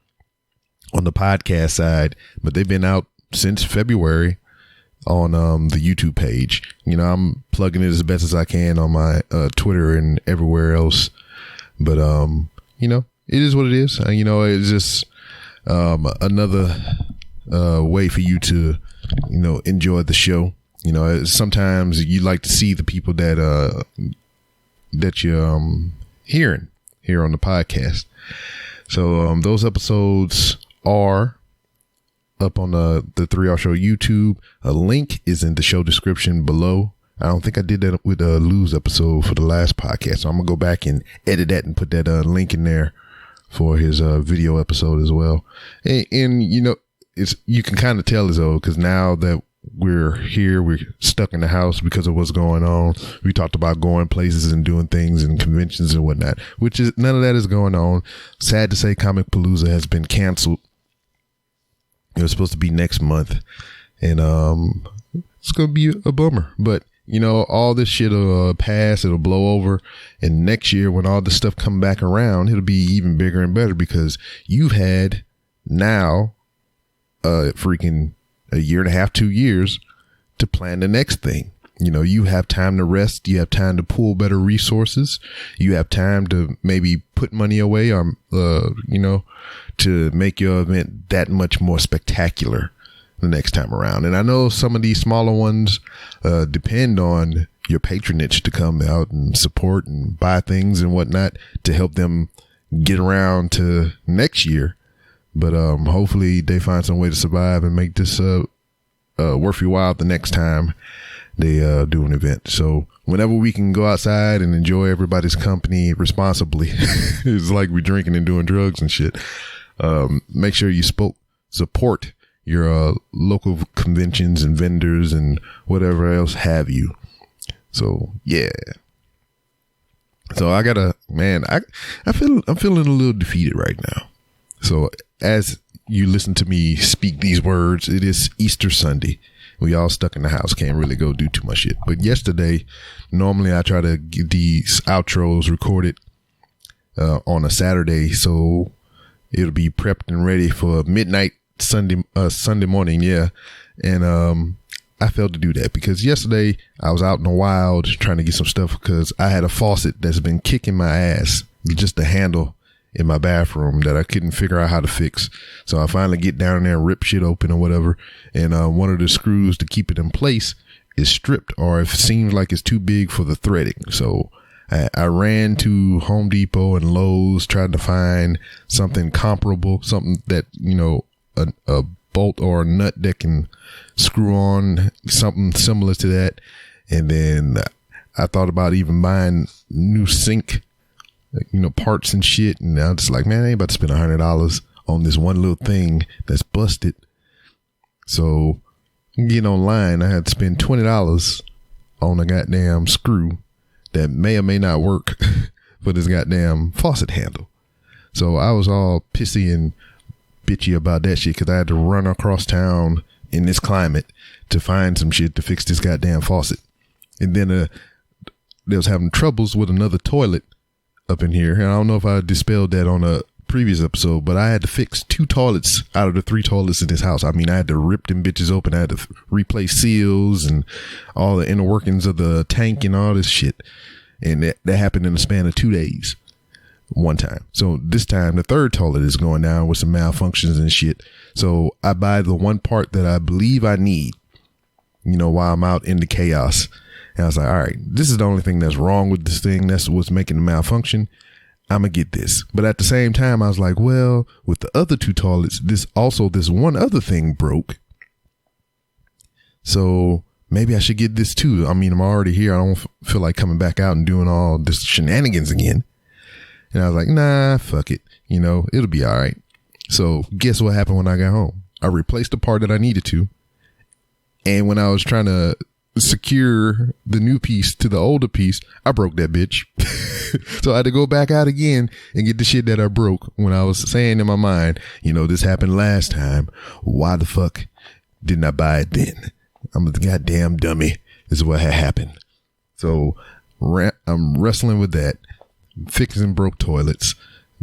on the podcast side, but they've been out since February on the YouTube page. You know, I'm plugging it as best as I can on my Twitter and everywhere else. But, you know, it is what it is. You know, it's just another way for you to, you know, enjoy the show. You know, sometimes you like to see the people that you're hearing here on the podcast. So those episodes are up on the 3R Show YouTube. A link is in the show description below. I don't think I did that with Lou's episode for the last podcast, so I'm gonna go back and edit that and put that link in there for his video episode as well. And you know, you can kind of tell as though, because now that we're here, we're stuck in the house because of what's going on. We talked about going places and doing things and conventions and whatnot, which is none of that is going on. Sad to say, Comic Palooza has been canceled. It was supposed to be next month, and it's gonna be a bummer. But you know, all this shit will pass. It'll blow over, and next year when all this stuff come back around, it'll be even bigger and better, because you've had now freaking a year and a half, 2 years to plan the next thing. You know, you have time to rest. You have time to pool better resources. You have time to maybe put money away, or, you know, to make your event that much more spectacular the next time around. And I know some of these smaller ones depend on your patronage to come out and support and buy things and whatnot to help them get around to next year. But hopefully they find some way to survive and make this worth your while the next time they do an event. So whenever we can go outside and enjoy everybody's company responsibly, it's like we're drinking and doing drugs and shit. Make sure you support your local conventions and vendors and whatever else have you. So yeah. So I gotta, man, I'm feeling a little defeated right now. So as you listen to me speak these words, it is Easter Sunday. We all stuck in the house, can't really go do too much shit. But yesterday, normally I try to get these outros recorded on a Saturday, so it'll be prepped and ready for midnight Sunday morning. Yeah. And I failed to do that because yesterday I was out in the wild trying to get some stuff, because I had a faucet that's been kicking my ass, just the handle in my bathroom, that I couldn't figure out how to fix. So I finally get down there and rip shit open or whatever. And one of the screws to keep it in place is stripped, or it seems like it's too big for the threading. So I ran to Home Depot and Lowe's, tried to find something comparable, something that, you know, a bolt or a nut that can screw on, something similar to that. And then I thought about even buying new sink, you know, parts and shit. And I was just like, man, I ain't about to spend $100 on this one little thing that's busted. So getting online, I had to spend $20 on a goddamn screw that may or may not work for this goddamn faucet handle. So I was all pissy and bitchy about that shit, because I had to run across town in this climate to find some shit to fix this goddamn faucet. And then they was having troubles with another toilet up in here. And I don't know if I dispelled that on a previous episode, but I had to fix 2 toilets out of the 3 toilets in this house. I mean, I had to rip them bitches open. I had to replace seals and all the inner workings of the tank and all this shit. And that happened in the span of 2 days. one time. So this time the third toilet is going down with some malfunctions and shit. So I buy the one part that I believe I need, you know, while I'm out in the chaos. And I was like, all right, this is the only thing that's wrong with this thing. That's what's making the malfunction. I'm going to get this. But at the same time, I was like, well, with the other two toilets, this one other thing broke. So maybe I should get this too. I mean, I'm already here. I don't feel like coming back out and doing all this shenanigans again. And I was like, nah, fuck it. You know, it'll be all right. So guess what happened when I got home? I replaced the part that I needed to. And when I was trying to secure the new piece to the older piece, I broke that bitch. So I had to go back out again and get the shit that I broke when I was saying in my mind, you know, this happened last time. Why the fuck didn't I buy it then? I'm a goddamn dummy. This is what had happened. So I'm wrestling with that. Fixing broke toilets,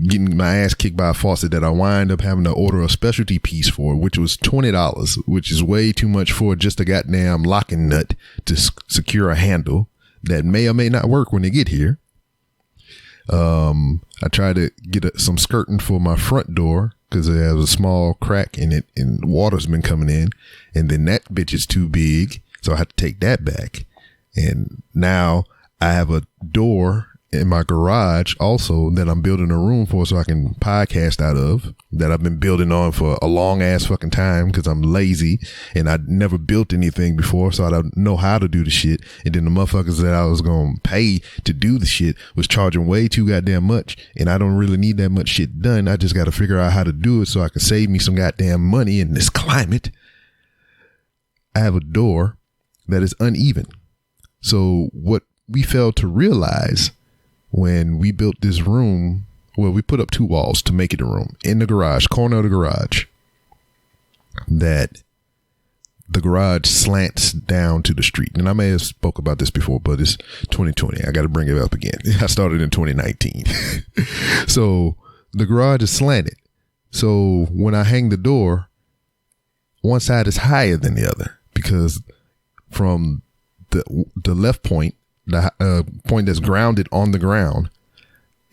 getting my ass kicked by a faucet that I wind up having to order a specialty piece for, which was $20, which is way too much for just a goddamn locking nut to secure a handle that may or may not work when they get here. I tried to get some skirting for my front door because it has a small crack in it and water's been coming in, and then that bitch is too big, so I had to take that back. And now I have a door in my garage also that I'm building a room for so I can podcast out of, that I've been building on for a long ass fucking time because I'm lazy and I never built anything before, so I don't know how to do the shit. And then the motherfuckers that I was going to pay to do the shit was charging way too goddamn much, and I don't really need that much shit done. I just got to figure out how to do it so I can save me some goddamn money in this climate. I have a door that is uneven. So what we failed to realize when we built this room, well, we put up two walls to make it a room in the garage, corner of the garage, that the garage slants down to the street. And I may have spoke about this before, but it's 2020. I got to bring it up again. I started in 2019. So the garage is slanted. So when I hang the door, one side is higher than the other because from the left point, the point that's grounded on the ground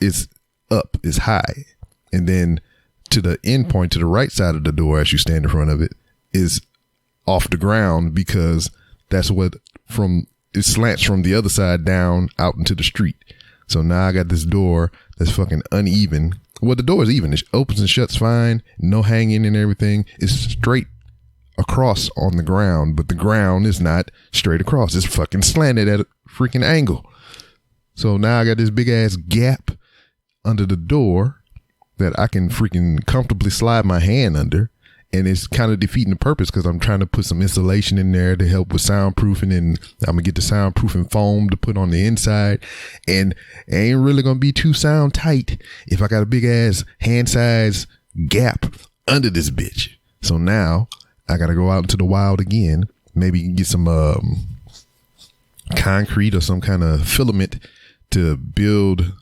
is up, is high. And then to the end point, to the right side of the door, as you stand in front of it, is off the ground because that's what it slants from the other side down out into the street. So now I got this door that's fucking uneven. Well, the door is even. It opens and shuts fine. No hanging and everything. It's straight across on the ground, but the ground is not straight across. It's fucking slanted at a freaking angle. So now I got this big ass gap under the door that I can freaking comfortably slide my hand under, and it's kind of defeating the purpose because I'm trying to put some insulation in there to help with soundproofing, and I'm gonna get the soundproofing foam to put on the inside, and it ain't really gonna be too sound tight if I got a big ass hand size gap under this bitch. So now I got to go out into the wild again, maybe get some concrete or some kind of filament to build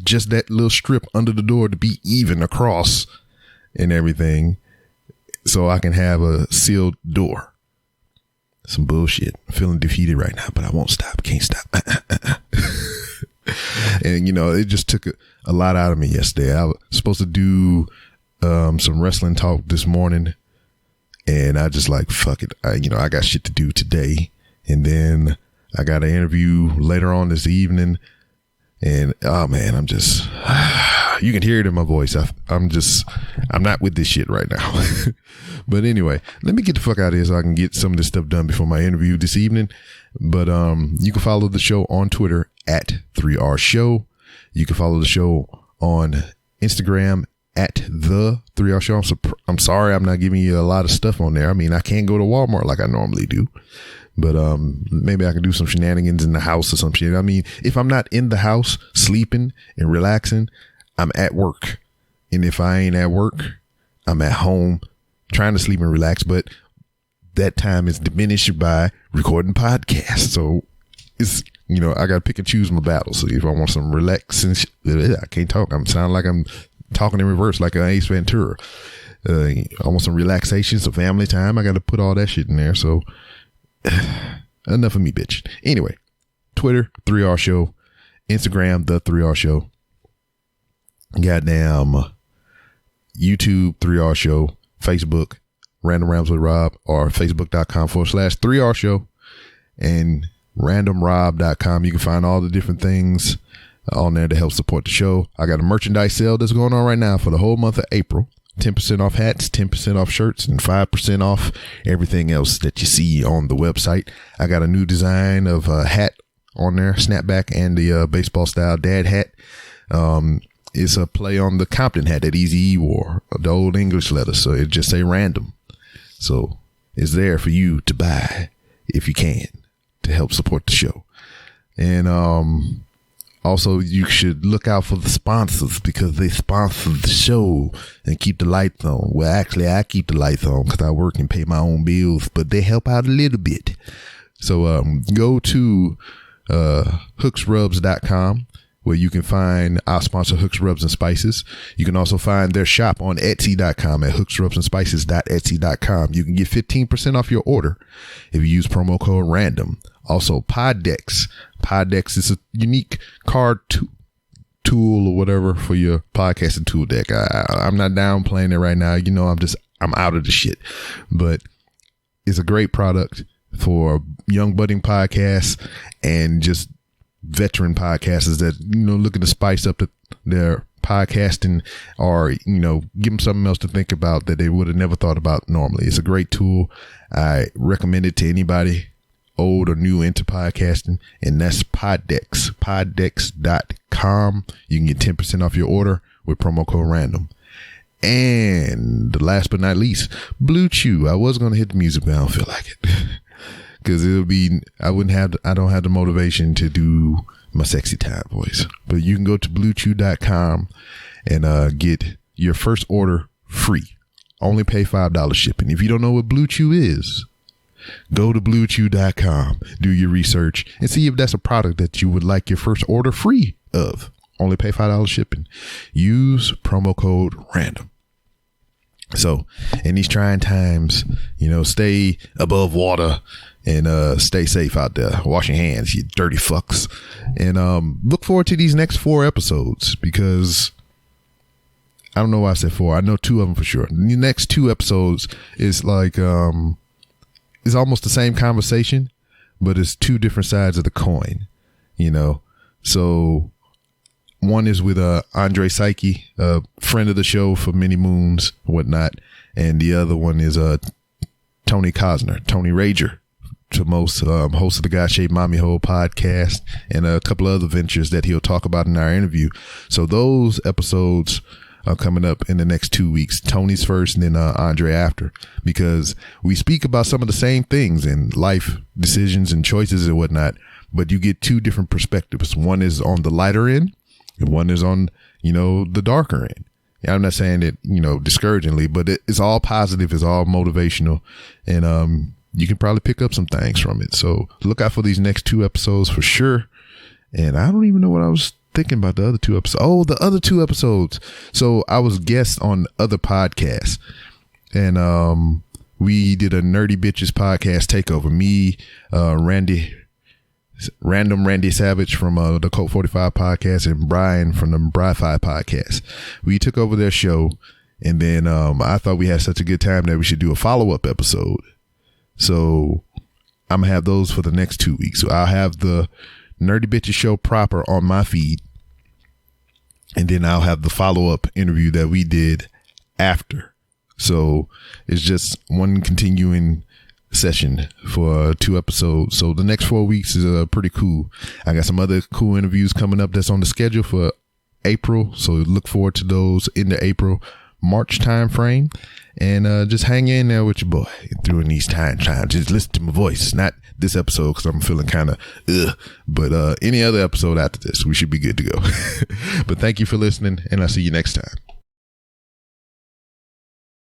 just that little strip under the door to be even across and everything so I can have a sealed door. Some bullshit. I'm feeling defeated right now, but I won't stop. Can't stop. And, you know, it just took a lot out of me yesterday. I was supposed to do some wrestling talk this morning, and I just like, fuck it. I got shit to do today. And then I got an interview later on this evening. And, oh man, I'm just, you can hear it in my voice. I'm not with this shit right now. But anyway, let me get the fuck out of here so I can get some of this stuff done before my interview this evening. But you can follow the show on Twitter at 3R Show. You can follow the show on Instagram at the 3R Show. I'm sorry I'm not giving you a lot of stuff on there. I mean, I can't go to Walmart like I normally do, but maybe I can do some shenanigans in the house or some shit. I mean, if I'm not in the house sleeping and relaxing, I'm at work. And if I ain't at work, I'm at home trying to sleep and relax, but that time is diminished by recording podcasts. So it's, I got to pick and choose my battles. So if I want some relaxing, I can't talk. I'm sound like I'm talking in reverse like an Ace Ventura. I want some relaxation, some family time. I got to put all that shit in there. So enough of me, bitch. Anyway, Twitter, 3R Show, Instagram, the 3R Show. goddamn YouTube 3R Show, Facebook Random Rams with Rob, or facebook.com/3R Show, and randomrob.com. You can find all the different things on there to help support the show. I got a merchandise sale that's going on right now for the whole month of April. 10% off hats, 10% off shirts, and 5% off everything else that you see on the website. I got a new design of a hat on there, snapback, and the baseball style dad hat. It's a play on the Compton hat that Eazy-E wore, the old English letters. So it just say random. So it's there for you to buy if you can, to help support the show. And also, you should look out for the sponsors, because they sponsor the show and keep the lights on. Well, actually, I keep the lights on because I work and pay my own bills, but they help out a little bit. So go to hooksrubs.com, where you can find our sponsor, Hooks, Rubs, and Spices. You can also find their shop on Etsy.com at hooksrubsandspices.etsy.com. You can get 15% off your order if you use promo code RANDOM. Also, Poddex. Poddex is a unique card tool or whatever for your podcasting tool deck. I'm not downplaying it right now. You know, I'm out of the shit. But it's a great product for young budding podcasts and just veteran podcasters that, you know, looking to spice up their podcasting, or, you know, give them something else to think about that they would have never thought about normally. It's a great tool. I recommend it to anybody old or new into podcasting, and that's Poddex. Poddex.com. You can get 10% off your order with promo code RANDOM. And last but not least, Blue Chew. I was going to hit the music, but I don't feel like it. Because I don't have the motivation to do my sexy time voice. But you can go to bluechew.com and get your first order free. Only pay $5 shipping. If you don't know what Blue Chew is, go to bluechew.com, do your research, and see if that's a product that you would like your first order free of. Only pay $5 shipping. Use promo code RANDOM. So in these trying times, you know, stay above water and stay safe out there. Wash your hands, you dirty fucks. And look forward to these next 4 episodes, because I don't know why I said 4. I know 2 of them for sure. The next 2 episodes is like it's almost the same conversation, but it's 2 different sides of the coin, you know. So one is with Andre Psyche, a friend of the show for many moons, whatnot, and the other one is Tony Cosner, Tony Rager, to most, host of the God Shaped Mommy Hole podcast, and a couple of other ventures that he'll talk about in our interview. So those episodes are coming up in the next 2 weeks. Tony's first, and then Andre after, because we speak about some of the same things in life decisions and choices and whatnot, but you get 2 different perspectives. One is on the lighter end, and one is on, you know, the darker end. I'm not saying it, you know, discouragingly, but it's all positive. It's all motivational, and you can probably pick up some things from it. So look out for these next 2 episodes for sure. And I don't even know what I was thinking about the other 2 episodes. Oh, the other 2 episodes. So I was guest on other podcasts, and we did a Nerdy Bitches podcast takeover. Me, Randy Savage from the Cult 45 podcast, and Brian from the Bri-Fi podcast. We took over their show, and then I thought we had such a good time that we should do a follow-up episode. So I'm gonna have those for the next 2 weeks. So I'll have the Nerdy Bitches show proper on my feed, and then I'll have the follow-up interview that we did after. So it's just one continuing session for 2 episodes. So the next 4 weeks is pretty cool. I got some other cool interviews coming up that's on the schedule for April, so look forward to those in the April-March time frame. And just hang in there with your boy during these times. Just listen to my voice. Not this episode, because I'm feeling kind of but any other episode after this, we should be good to go. But thank you for listening, and I'll see you next time.